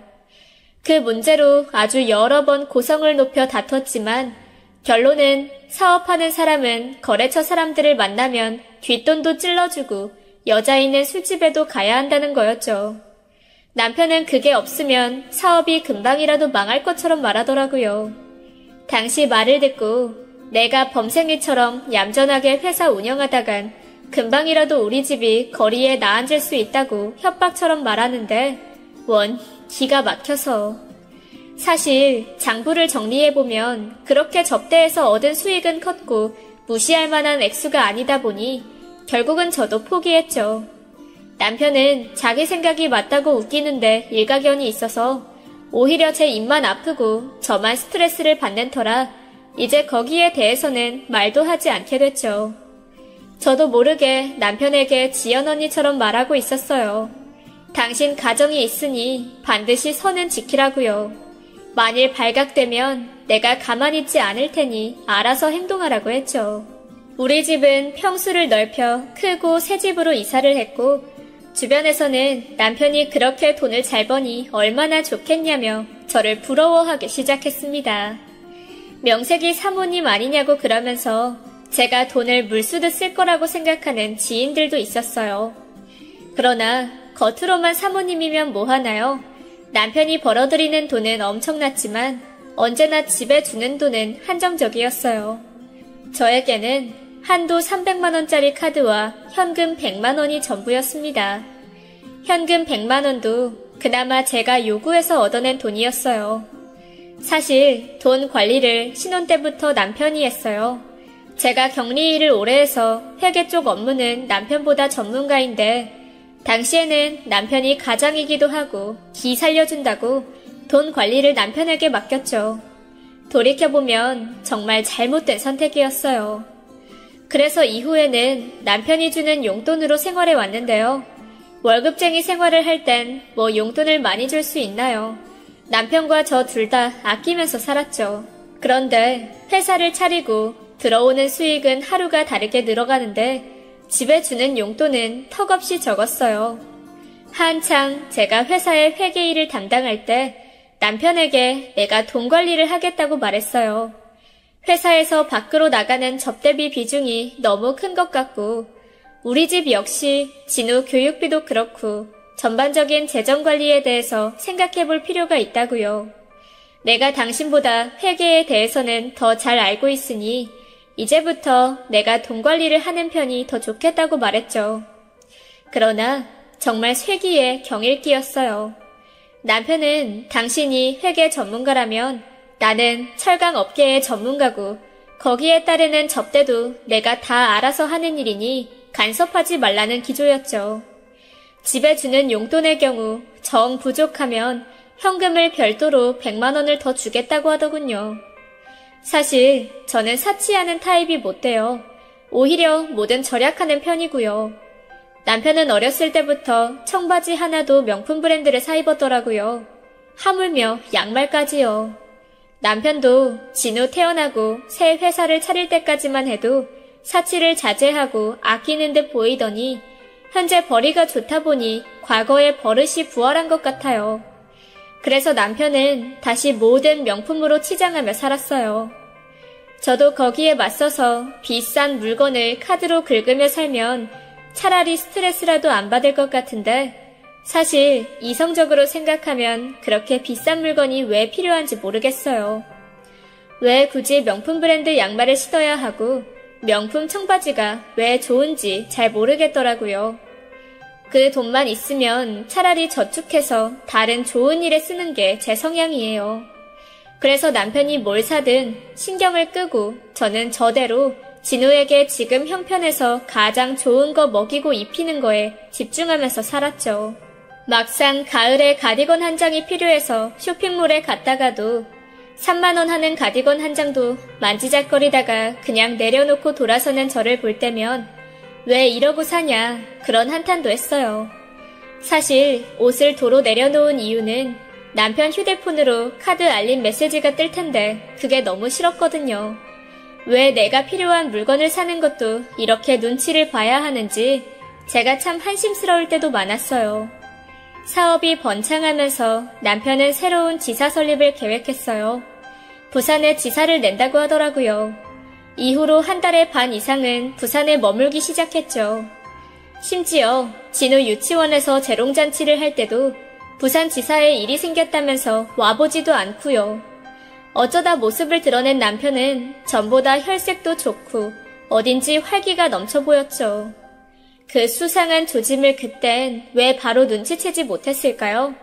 그 문제로 아주 여러 번 고성을 높여 다퉜지만 결론은 사업하는 사람은 거래처 사람들을 만나면 뒷돈도 찔러주고 여자 있는 술집에도 가야 한다는 거였죠. 남편은 그게 없으면 사업이 금방이라도 망할 것처럼 말하더라고요. 당시 말을 듣고 내가 범생이처럼 얌전하게 회사 운영하다간 금방이라도 우리 집이 거리에 나앉을 수 있다고 협박처럼 말하는데 원 기가 막혀서. 사실 장부를 정리해보면 그렇게 접대해서 얻은 수익은 컸고 무시할 만한 액수가 아니다 보니 결국은 저도 포기했죠. 남편은 자기 생각이 맞다고 웃기는데 일가견이 있어서 오히려 제 입만 아프고 저만 스트레스를 받는 터라 이제 거기에 대해서는 말도 하지 않게 됐죠. 저도 모르게 남편에게 지연 언니처럼 말하고 있었어요. 당신 가정이 있으니 반드시 선은 지키라고요. 만일 발각되면 내가 가만히 있지 않을 테니 알아서 행동하라고 했죠. 우리 집은 평수를 넓혀 크고 새 집으로 이사를 했고 주변에서는 남편이 그렇게 돈을 잘 버니 얼마나 좋겠냐며 저를 부러워하기 시작했습니다. 명색이 사모님 아니냐고 그러면서 제가 돈을 물쓰듯 쓸 거라고 생각하는 지인들도 있었어요. 그러나 겉으로만 사모님이면 뭐하나요? 남편이 벌어들이는 돈은 엄청났지만 언제나 집에 주는 돈은 한정적이었어요. 저에게는 한도 300만원짜리 카드와 현금 100만원이 전부였습니다. 현금 100만원도 그나마 제가 요구해서 얻어낸 돈이었어요. 사실 돈 관리를 신혼 때부터 남편이 했어요. 제가 격리 일을 오래 해서 회계 쪽 업무는 남편보다 전문가인데 당시에는 남편이 가장이기도 하고 기 살려준다고 돈 관리를 남편에게 맡겼죠. 돌이켜보면 정말 잘못된 선택이었어요. 그래서 이후에는 남편이 주는 용돈으로 생활해 왔는데요. 월급쟁이 생활을 할 땐 뭐 용돈을 많이 줄 수 있나요? 남편과 저 둘 다 아끼면서 살았죠. 그런데 회사를 차리고 들어오는 수익은 하루가 다르게 늘어가는데 집에 주는 용돈은 턱없이 적었어요. 한창 제가 회사의 회계 일을 담당할 때 남편에게 내가 돈 관리를 하겠다고 말했어요. 회사에서 밖으로 나가는 접대비 비중이 너무 큰 것 같고 우리 집 역시 진우 교육비도 그렇고 전반적인 재정 관리에 대해서 생각해 볼 필요가 있다고요. 내가 당신보다 회계에 대해서는 더 잘 알고 있으니 이제부터 내가 돈 관리를 하는 편이 더 좋겠다고 말했죠. 그러나 정말 쇠기에 경일기였어요. 남편은 당신이 회계 전문가라면 나는 철강 업계의 전문가고 거기에 따르는 접대도 내가 다 알아서 하는 일이니 간섭하지 말라는 기조였죠. 집에 주는 용돈의 경우 정 부족하면 현금을 별도로 100만 원을 더 주겠다고 하더군요. 사실 저는 사치하는 타입이 못 돼요. 오히려 뭐든 절약하는 편이고요. 남편은 어렸을 때부터 청바지 하나도 명품 브랜드를 사 입었더라고요. 하물며 양말까지요. 남편도 진우 태어나고 새 회사를 차릴 때까지만 해도 사치를 자제하고 아끼는 듯 보이더니 현재 벌이가 좋다 보니 과거의 버릇이 부활한 것 같아요. 그래서 남편은 다시 모든 명품으로 치장하며 살았어요. 저도 거기에 맞서서 비싼 물건을 카드로 긁으며 살면 차라리 스트레스라도 안 받을 것 같은데 사실 이성적으로 생각하면 그렇게 비싼 물건이 왜 필요한지 모르겠어요. 왜 굳이 명품 브랜드 양말을 신어야 하고 명품 청바지가 왜 좋은지 잘 모르겠더라고요. 그 돈만 있으면 차라리 저축해서 다른 좋은 일에 쓰는 게 제 성향이에요. 그래서 남편이 뭘 사든 신경을 끄고 저는 저대로 진우에게 지금 형편에서 가장 좋은 거 먹이고 입히는 거에 집중하면서 살았죠. 막상 가을에 가디건 한 장이 필요해서 쇼핑몰에 갔다가도 3만 원 하는 가디건 한 장도 만지작거리다가 그냥 내려놓고 돌아서는 저를 볼 때면 왜 이러고 사냐 그런 한탄도 했어요. 사실 옷을 도로 내려놓은 이유는 남편 휴대폰으로 카드 알림 메시지가 뜰 텐데 그게 너무 싫었거든요. 왜 내가 필요한 물건을 사는 것도 이렇게 눈치를 봐야 하는지 제가 참 한심스러울 때도 많았어요. 사업이 번창하면서 남편은 새로운 지사 설립을 계획했어요. 부산에 지사를 낸다고 하더라고요. 이후로 한 달의 반 이상은 부산에 머물기 시작했죠. 심지어 진우 유치원에서 재롱잔치를 할 때도 부산지사에 일이 생겼다면서 와보지도 않고요. 어쩌다 모습을 드러낸 남편은 전보다 혈색도 좋고 어딘지 활기가 넘쳐 보였죠. 그 수상한 조짐을 그땐 왜 바로 눈치채지 못했을까요?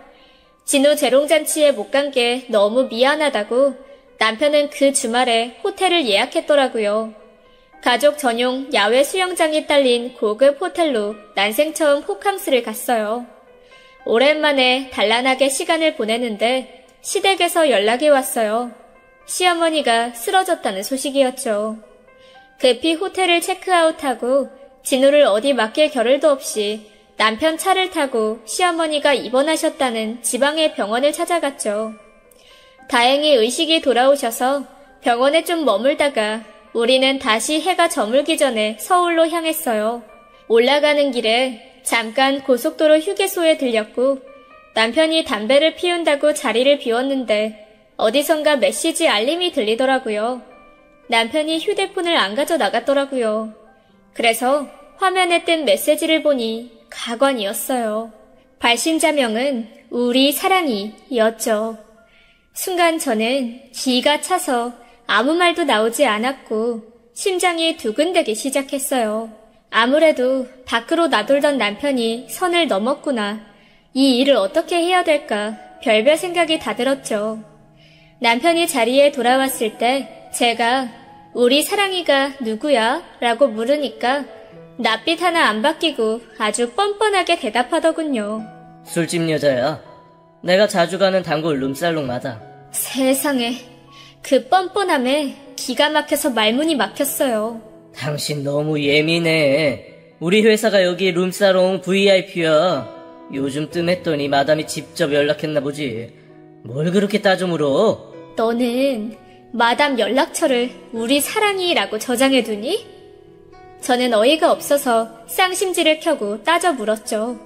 진우 재롱잔치에 못 간 게 너무 미안하다고 남편은 그 주말에 호텔을 예약했더라고요. 가족 전용 야외 수영장이 딸린 고급 호텔로 난생 처음 호캉스를 갔어요. 오랜만에 단란하게 시간을 보내는데 시댁에서 연락이 왔어요. 시어머니가 쓰러졌다는 소식이었죠. 급히 호텔을 체크아웃하고 진우를 어디 맡길 겨를도 없이 남편 차를 타고 시어머니가 입원하셨다는 지방의 병원을 찾아갔죠. 다행히 의식이 돌아오셔서 병원에 좀 머물다가 우리는 다시 해가 저물기 전에 서울로 향했어요. 올라가는 길에 잠깐 고속도로 휴게소에 들렸고 남편이 담배를 피운다고 자리를 비웠는데 어디선가 메시지 알림이 들리더라고요. 남편이 휴대폰을 안 가져 나갔더라고요. 그래서 화면에 뜬 메시지를 보니 가관이었어요. 발신자명은 우리 사랑이였죠. 순간 저는 기가 차서 아무 말도 나오지 않았고 심장이 두근대기 시작했어요. 아무래도 밖으로 나돌던 남편이 선을 넘었구나. 이 일을 어떻게 해야 될까 별별 생각이 다 들었죠. 남편이 자리에 돌아왔을 때 제가 우리 사랑이가 누구야? 라고 물으니까 낯빛 하나 안 바뀌고 아주 뻔뻔하게 대답하더군요. 술집 여자야. 내가 자주 가는 단골 룸살롱마다. 세상에, 그 뻔뻔함에 기가 막혀서 말문이 막혔어요. 당신 너무 예민해. 우리 회사가 여기 룸사롱 VIP야. 요즘 뜸했더니 마담이 직접 연락했나 보지. 뭘 그렇게 따져 물어? 너는 마담 연락처를 우리 사랑이라고 저장해두니? 저는 어이가 없어서 쌍심지를 켜고 따져 물었죠.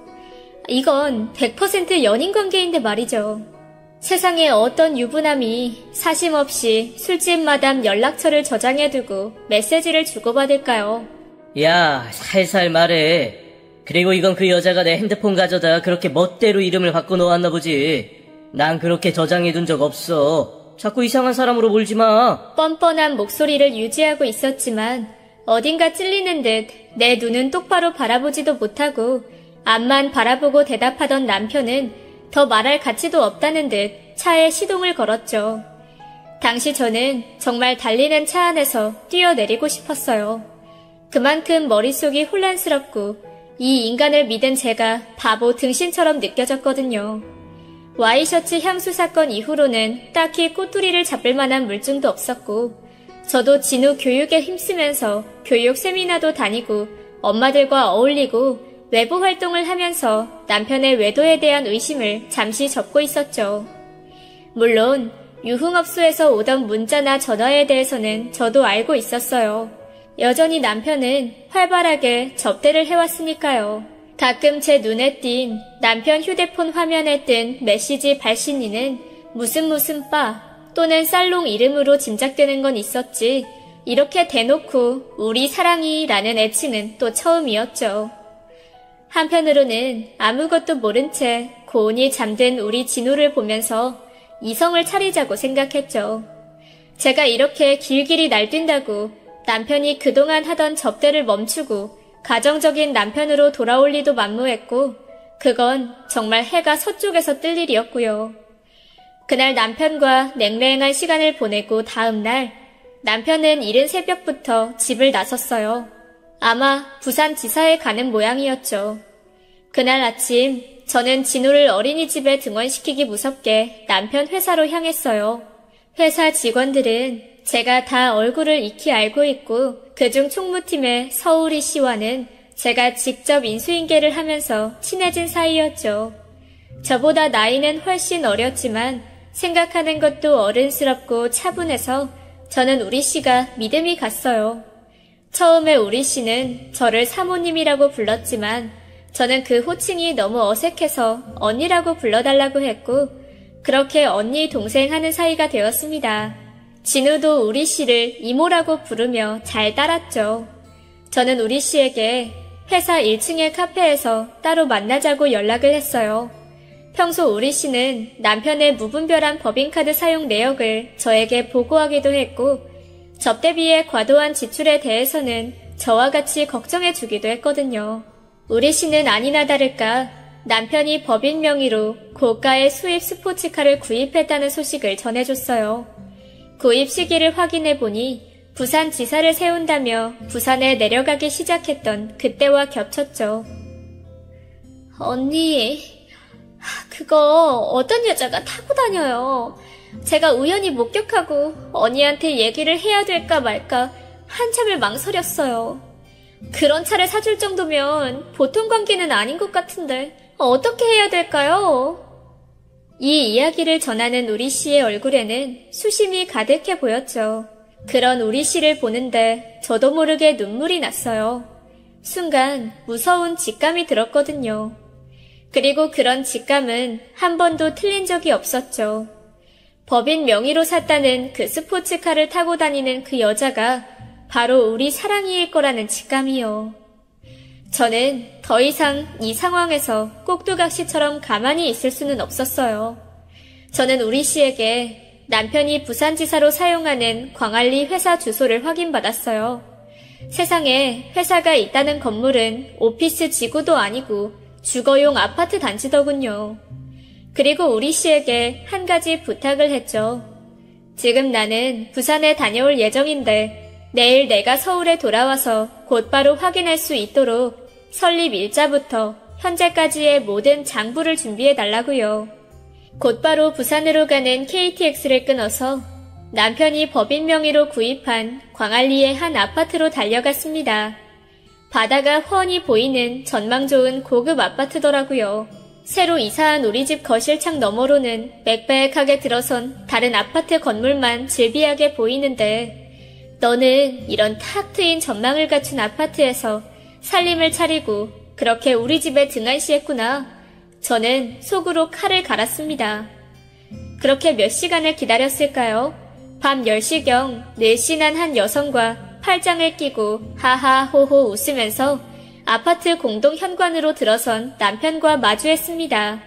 이건 100% 연인관계인데 말이죠. 세상에 어떤 유부남이 사심없이 술집 마담 연락처를 저장해두고 메시지를 주고받을까요? 야, 살살 말해. 그리고 이건 그 여자가 내 핸드폰 가져다 그렇게 멋대로 이름을 바꿔놓았나 보지. 난 그렇게 저장해둔 적 없어. 자꾸 이상한 사람으로 몰지 마. 뻔뻔한 목소리를 유지하고 있었지만 어딘가 찔리는 듯 내 눈은 똑바로 바라보지도 못하고 앞만 바라보고 대답하던 남편은 더 말할 가치도 없다는 듯 차에 시동을 걸었죠. 당시 저는 정말 달리는 차 안에서 뛰어내리고 싶었어요. 그만큼 머릿속이 혼란스럽고 이 인간을 믿은 제가 바보 등신처럼 느껴졌거든요. 와이셔츠 향수 사건 이후로는 딱히 꼬투리를 잡을 만한 물증도 없었고 저도 진우 교육에 힘쓰면서 교육 세미나도 다니고 엄마들과 어울리고 외부 활동을 하면서 남편의 외도에 대한 의심을 잠시 접고 있었죠. 물론 유흥업소에서 오던 문자나 전화에 대해서는 저도 알고 있었어요. 여전히 남편은 활발하게 접대를 해왔으니까요. 가끔 제 눈에 띈 남편 휴대폰 화면에 뜬 메시지 발신인은 무슨 바 또는 살롱 이름으로 짐작되는 건 있었지 이렇게 대놓고 우리 사랑이라는 애칭은 또 처음이었죠. 한편으로는 아무것도 모른 채 고온히 잠든 우리 진우를 보면서 이성을 차리자고 생각했죠. 제가 이렇게 길길이 날뛴다고 남편이 그동안 하던 접대를 멈추고 가정적인 남편으로 돌아올 리도 만무했고 그건 정말 해가 서쪽에서 뜰 일이었고요. 그날 남편과 냉랭한 시간을 보내고 다음날 남편은 이른 새벽부터 집을 나섰어요. 아마 부산 지사에 가는 모양이었죠. 그날 아침 저는 진우를 어린이집에 등원시키기 무섭게 남편 회사로 향했어요. 회사 직원들은 제가 다 얼굴을 익히 알고 있고 그중 총무팀의 서우리 씨와는 제가 직접 인수인계를 하면서 친해진 사이였죠. 저보다 나이는 훨씬 어렸지만 생각하는 것도 어른스럽고 차분해서 저는 우리 씨가 믿음이 갔어요. 처음에 우리 씨는 저를 사모님이라고 불렀지만 저는 그 호칭이 너무 어색해서 언니라고 불러달라고 했고 그렇게 언니 동생 하는 사이가 되었습니다. 진우도 우리 씨를 이모라고 부르며 잘 따랐죠. 저는 우리 씨에게 회사 1층의 카페에서 따로 만나자고 연락을 했어요. 평소 우리 씨는 남편의 무분별한 법인카드 사용 내역을 저에게 보고하기도 했고 접대비의 과도한 지출에 대해서는 저와 같이 걱정해주기도 했거든요. 우리 씨는 아니나 다를까 남편이 법인 명의로 고가의 수입 스포츠카를 구입했다는 소식을 전해줬어요. 구입 시기를 확인해보니 부산 지사를 세운다며 부산에 내려가기 시작했던 그때와 겹쳤죠. 언니, 그거 어떤 여자가 타고 다녀요. 제가 우연히 목격하고 언니한테 얘기를 해야 될까 말까 한참을 망설였어요. 그런 차를 사줄 정도면 보통 관계는 아닌 것 같은데 어떻게 해야 될까요? 이 이야기를 전하는 우리 씨의 얼굴에는 수심이 가득해 보였죠. 그런 우리 씨를 보는데 저도 모르게 눈물이 났어요. 순간 무서운 직감이 들었거든요. 그리고 그런 직감은 한 번도 틀린 적이 없었죠. 법인 명의로 샀다는 그 스포츠카를 타고 다니는 그 여자가 바로 우리 사랑이일 거라는 직감이요. 저는 더 이상 이 상황에서 꼭두각시처럼 가만히 있을 수는 없었어요. 저는 우리 씨에게 남편이 부산지사로 사용하는 광안리 회사 주소를 확인받았어요. 세상에 회사가 있다는 건물은 오피스 지구도 아니고 주거용 아파트 단지더군요. 그리고 우리 씨에게 한 가지 부탁을 했죠. 지금 나는 부산에 다녀올 예정인데 내일 내가 서울에 돌아와서 곧바로 확인할 수 있도록 설립 일자부터 현재까지의 모든 장부를 준비해달라고요. 곧바로 부산으로 가는 KTX를 끊어서 남편이 법인 명의로 구입한 광안리의 한 아파트로 달려갔습니다. 바다가 훤히 보이는 전망 좋은 고급 아파트더라고요. 새로 이사한 우리 집 거실창 너머로는 빽빽하게 들어선 다른 아파트 건물만 즐비하게 보이는데 너는 이런 탁 트인 전망을 갖춘 아파트에서 살림을 차리고 그렇게 우리 집에 등한시했구나. 저는 속으로 칼을 갈았습니다. 그렇게 몇 시간을 기다렸을까요? 밤 10시경 늘씬한 한 여성과 팔짱을 끼고 하하호호 웃으면서 아파트 공동 현관으로 들어선 남편과 마주했습니다.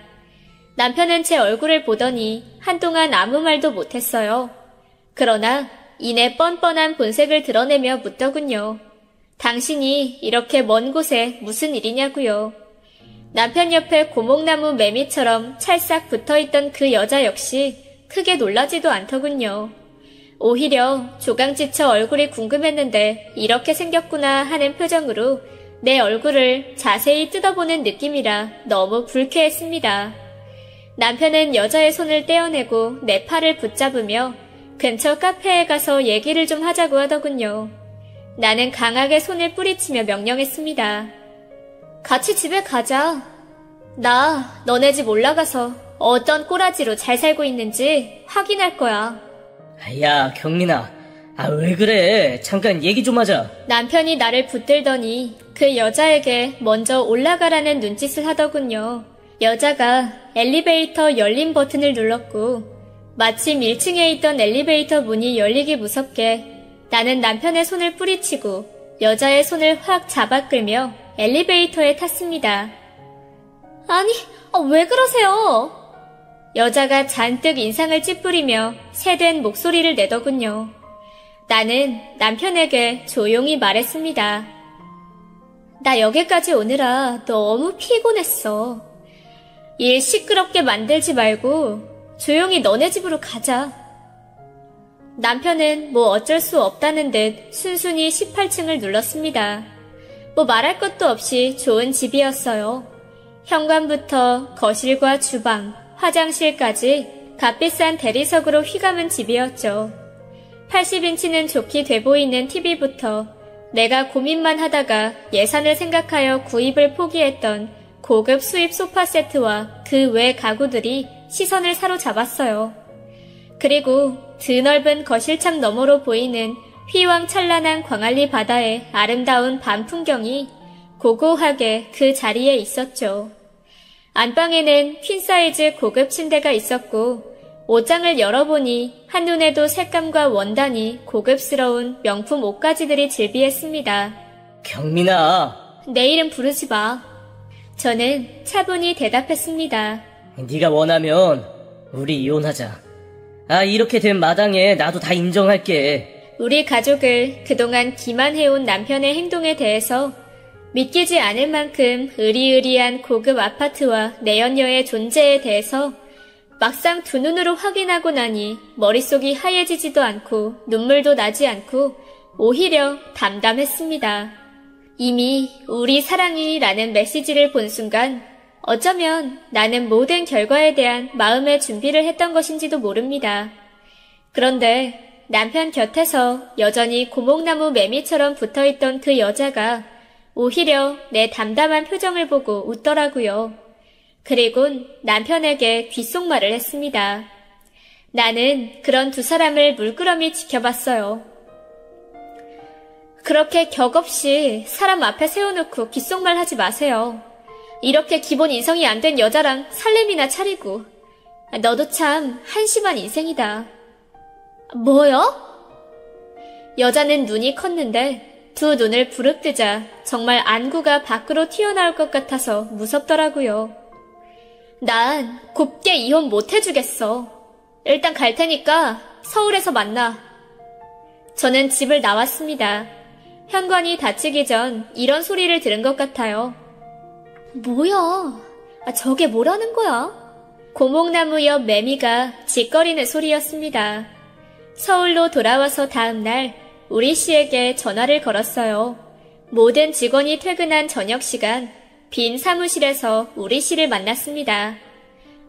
남편은 제 얼굴을 보더니 한동안 아무 말도 못했어요. 그러나 이내 뻔뻔한 본색을 드러내며 묻더군요. 당신이 이렇게 먼 곳에 무슨 일이냐고요. 남편 옆에 고목나무 매미처럼 찰싹 붙어있던 그 여자 역시 크게 놀라지도 않더군요. 오히려 조강지쳐 얼굴이 궁금했는데 이렇게 생겼구나 하는 표정으로 내 얼굴을 자세히 뜯어보는 느낌이라 너무 불쾌했습니다. 남편은 여자의 손을 떼어내고 내 팔을 붙잡으며 근처 카페에 가서 얘기를 좀 하자고 하더군요. 나는 강하게 손을 뿌리치며 명령했습니다. 같이 집에 가자. 나 너네 집 올라가서 어떤 꼬라지로 잘 살고 있는지 확인할 거야. 야, 경민아. 왜 그래? 잠깐 얘기 좀 하자. 남편이 나를 붙들더니 그 여자에게 먼저 올라가라는 눈짓을 하더군요. 여자가 엘리베이터 열림 버튼을 눌렀고 마침 1층에 있던 엘리베이터 문이 열리기 무섭게 나는 남편의 손을 뿌리치고 여자의 손을 확 잡아 끌며 엘리베이터에 탔습니다. 아니, 왜 그러세요? 여자가 잔뜩 인상을 찌푸리며 새된 목소리를 내더군요. 나는 남편에게 조용히 말했습니다. 나 여기까지 오느라 너무 피곤했어. 일 시끄럽게 만들지 말고 조용히 너네 집으로 가자. 남편은 뭐 어쩔 수 없다는 듯 순순히 18층을 눌렀습니다. 뭐 말할 것도 없이 좋은 집이었어요. 현관부터 거실과 주방, 화장실까지 값비싼 대리석으로 휘감은 집이었죠. 80인치는 좋게 돼 보이는 TV부터 내가 고민만 하다가 예산을 생각하여 구입을 포기했던 고급 수입 소파 세트와 그 외 가구들이 시선을 사로잡았어요. 그리고 드넓은 거실창 너머로 보이는 휘황찬란한 광안리 바다의 아름다운 밤 풍경이 고고하게 그 자리에 있었죠. 안방에는 퀸사이즈 고급 침대가 있었고 옷장을 열어보니 한눈에도 색감과 원단이 고급스러운 명품 옷가지들이 즐비했습니다. 경민아. 내 이름 부르지 마. 저는 차분히 대답했습니다. 네가 원하면 우리 이혼하자. 이렇게 된 마당에 나도 다 인정할게. 우리 가족을 그동안 기만해온 남편의 행동에 대해서 믿기지 않을 만큼 으리으리한 고급 아파트와 내연녀의 존재에 대해서 막상 두 눈으로 확인하고 나니 머릿속이 하얘지지도 않고 눈물도 나지 않고 오히려 담담했습니다. 이미 우리 사랑이라는 메시지를 본 순간 어쩌면 나는 모든 결과에 대한 마음의 준비를 했던 것인지도 모릅니다. 그런데 남편 곁에서 여전히 고목나무 매미처럼 붙어있던 그 여자가 오히려 내 담담한 표정을 보고 웃더라고요. 그리곤 남편에게 귓속말을 했습니다. 나는 그런 두 사람을 물끄러미 지켜봤어요. 그렇게 격없이 사람 앞에 세워놓고 귓속말 하지 마세요. 이렇게 기본 인성이 안 된 여자랑 살림이나 차리고. 너도 참 한심한 인생이다. 뭐요? 여자는 눈이 컸는데 두 눈을 부릅뜨자 정말 안구가 밖으로 튀어나올 것 같아서 무섭더라고요. 난 곱게 이혼 못 해주겠어. 일단 갈 테니까 서울에서 만나. 저는 집을 나왔습니다. 현관이 닫히기 전 이런 소리를 들은 것 같아요. 뭐야? 저게 뭐라는 거야? 고목나무 옆 매미가 짓거리는 소리였습니다. 서울로 돌아와서 다음날 우리 씨에게 전화를 걸었어요. 모든 직원이 퇴근한 저녁 시간 빈 사무실에서 우리 씨를 만났습니다.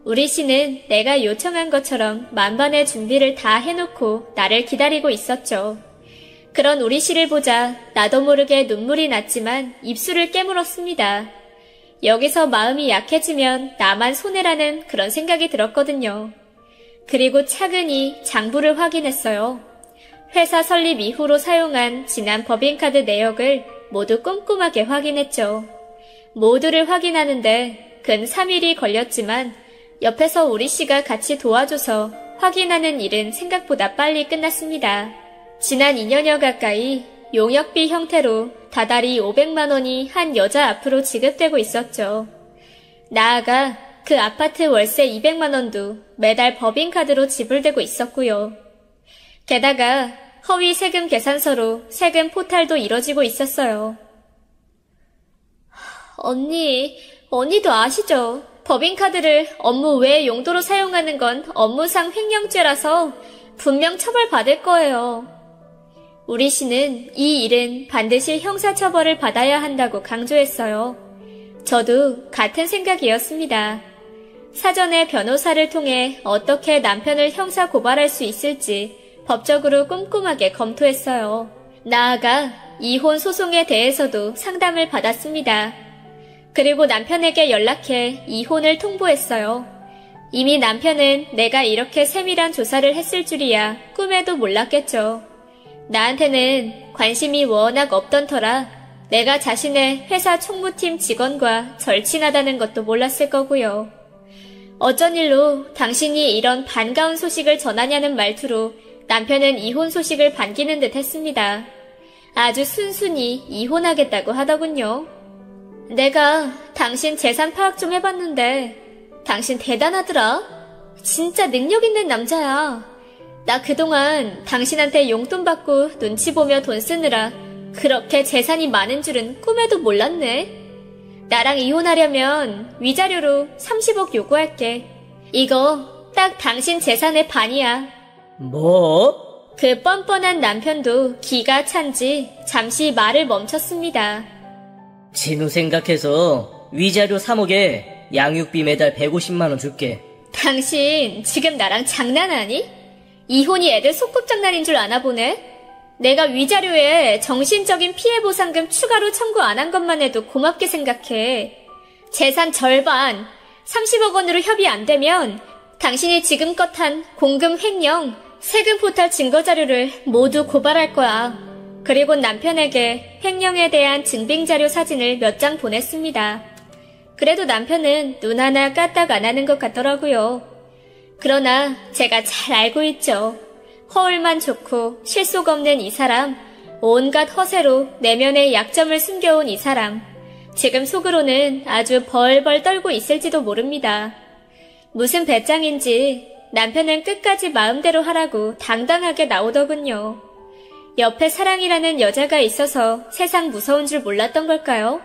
우리 씨는 내가 요청한 것처럼 만반의 준비를 다 해놓고 나를 기다리고 있었죠. 그런 우리 씨를 보자 나도 모르게 눈물이 났지만 입술을 깨물었습니다. 여기서 마음이 약해지면 나만 손해라는 그런 생각이 들었거든요. 그리고 차근히 장부를 확인했어요. 회사 설립 이후로 사용한 지난 법인카드 내역을 모두 꼼꼼하게 확인했죠. 모두를 확인하는데 근 3일이 걸렸지만 옆에서 우리 씨가 같이 도와줘서 확인하는 일은 생각보다 빨리 끝났습니다. 지난 2년여 가까이 용역비 형태로 다달이 500만 원이 한 여자 앞으로 지급되고 있었죠. 나아가 그 아파트 월세 200만 원도 매달 법인카드로 지불되고 있었고요. 게다가 허위 세금 계산서로 세금 포탈도 이뤄지고 있었어요. 언니도 아시죠? 법인카드를 업무 외 용도로 사용하는 건 업무상 횡령죄라서 분명 처벌받을 거예요. 우리 씨는 이 일은 반드시 형사처벌을 받아야 한다고 강조했어요. 저도 같은 생각이었습니다. 사전에 변호사를 통해 어떻게 남편을 형사 고발할 수 있을지 법적으로 꼼꼼하게 검토했어요. 나아가 이혼 소송에 대해서도 상담을 받았습니다. 그리고 남편에게 연락해 이혼을 통보했어요. 이미 남편은 내가 이렇게 세밀한 조사를 했을 줄이야 꿈에도 몰랐겠죠. 나한테는 관심이 워낙 없던 터라 내가 자신의 회사 총무팀 직원과 절친하다는 것도 몰랐을 거고요. 어쩐 일로 당신이 이런 반가운 소식을 전하냐는 말투로 남편은 이혼 소식을 반기는 듯 했습니다. 아주 순순히 이혼하겠다고 하더군요. 내가 당신 재산 파악 좀 해봤는데 당신 대단하더라. 진짜 능력 있는 남자야. 나 그동안 당신한테 용돈 받고 눈치 보며 돈 쓰느라 그렇게 재산이 많은 줄은 꿈에도 몰랐네. 나랑 이혼하려면 위자료로 30억 요구할게. 이거 딱 당신 재산의 반이야. 뭐? 그 뻔뻔한 남편도 기가 찬지 잠시 말을 멈췄습니다. 진우 생각해서 위자료 3억에 양육비 매달 150만 원 줄게. 당신 지금 나랑 장난하니? 이혼이 애들 소꿉장난인 줄 아나 보네? 내가 위자료에 정신적인 피해보상금 추가로 청구 안 한 것만 해도 고맙게 생각해. 재산 절반, 30억 원으로 협의 안 되면 당신이 지금껏 한 공금 횡령, 세금 포탈 증거자료를 모두 고발할 거야. 그리고 남편에게 횡령에 대한 증빙자료 사진을 몇 장 보냈습니다. 그래도 남편은 눈 하나 까딱 안 하는 것 같더라고요. 그러나 제가 잘 알고 있죠. 허울만 좋고 실속 없는 이 사람, 온갖 허세로 내면의 약점을 숨겨온 이 사람, 지금 속으로는 아주 벌벌 떨고 있을지도 모릅니다. 무슨 배짱인지 남편은 끝까지 마음대로 하라고 당당하게 나오더군요. 옆에 사랑이라는 여자가 있어서 세상 무서운 줄 몰랐던 걸까요?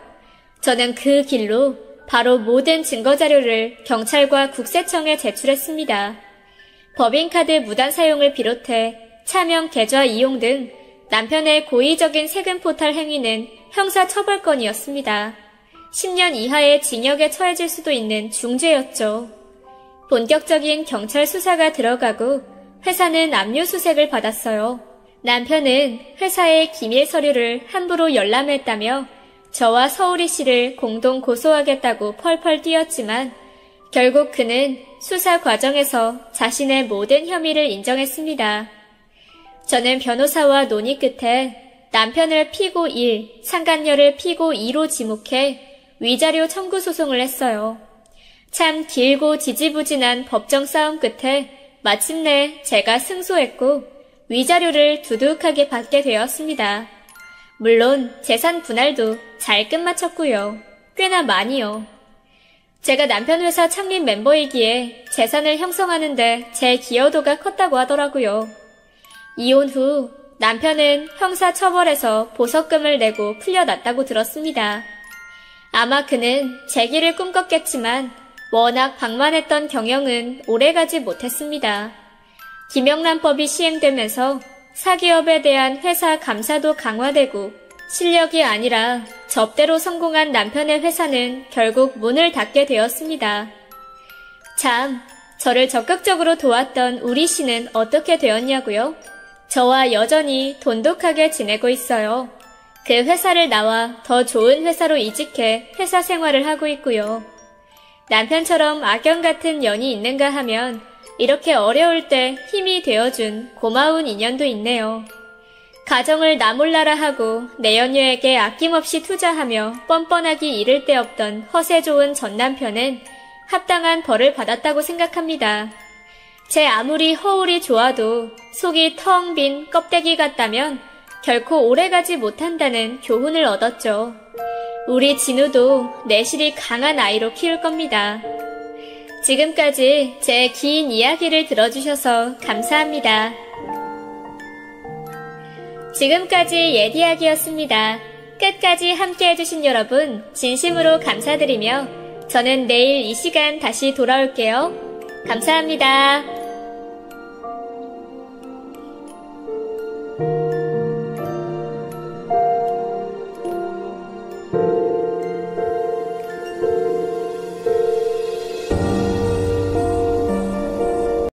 저는 그 길로 바로 모든 증거자료를 경찰과 국세청에 제출했습니다. 법인카드 무단 사용을 비롯해 차명 계좌 이용 등 남편의 고의적인 세금 포탈 행위는 형사처벌건이었습니다. 10년 이하의 징역에 처해질 수도 있는 중죄였죠. 본격적인 경찰 수사가 들어가고 회사는 압류수색을 받았어요. 남편은 회사의 기밀 서류를 함부로 열람했다며 저와 서울이 씨를 공동 고소하겠다고 펄펄 뛰었지만 결국 그는 수사 과정에서 자신의 모든 혐의를 인정했습니다. 저는 변호사와 논의 끝에 남편을 피고 1, 상간녀를 피고 2로 지목해 위자료 청구 소송을 했어요. 참 길고 지지부진한 법정 싸움 끝에 마침내 제가 승소했고 위자료를 두둑하게 받게 되었습니다. 물론 재산 분할도 잘 끝마쳤고요. 꽤나 많이요. 제가 남편 회사 창립 멤버이기에 재산을 형성하는데 제 기여도가 컸다고 하더라고요. 이혼 후 남편은 형사처벌에서 보석금을 내고 풀려났다고 들었습니다. 아마 그는 재기를 꿈꿨겠지만 워낙 방만했던 경영은 오래가지 못했습니다. 김영란법이 시행되면서 사기업에 대한 회사 감사도 강화되고 실력이 아니라 접대로 성공한 남편의 회사는 결국 문을 닫게 되었습니다. 참, 저를 적극적으로 도왔던 우리 씨는 어떻게 되었냐고요? 저와 여전히 돈독하게 지내고 있어요. 그 회사를 나와 더 좋은 회사로 이직해 회사 생활을 하고 있고요. 남편처럼 악연 같은 연이 있는가 하면 이렇게 어려울 때 힘이 되어준 고마운 인연도 있네요. 가정을 나몰라라 하고 내 연녀에게 아낌없이 투자하며 뻔뻔하기 이를 데 없던 허세 좋은 전 남편은 합당한 벌을 받았다고 생각합니다. 제 아무리 허울이 좋아도 속이 텅 빈 껍데기 같다면 결코 오래가지 못한다는 교훈을 얻었죠. 우리 진우도 내실이 강한 아이로 키울 겁니다. 지금까지 제 긴 이야기를 들어주셔서 감사합니다. 지금까지 옛이야기였습니다. 끝까지 함께 해주신 여러분 진심으로 감사드리며 저는 내일 이 시간 다시 돌아올게요. 감사합니다.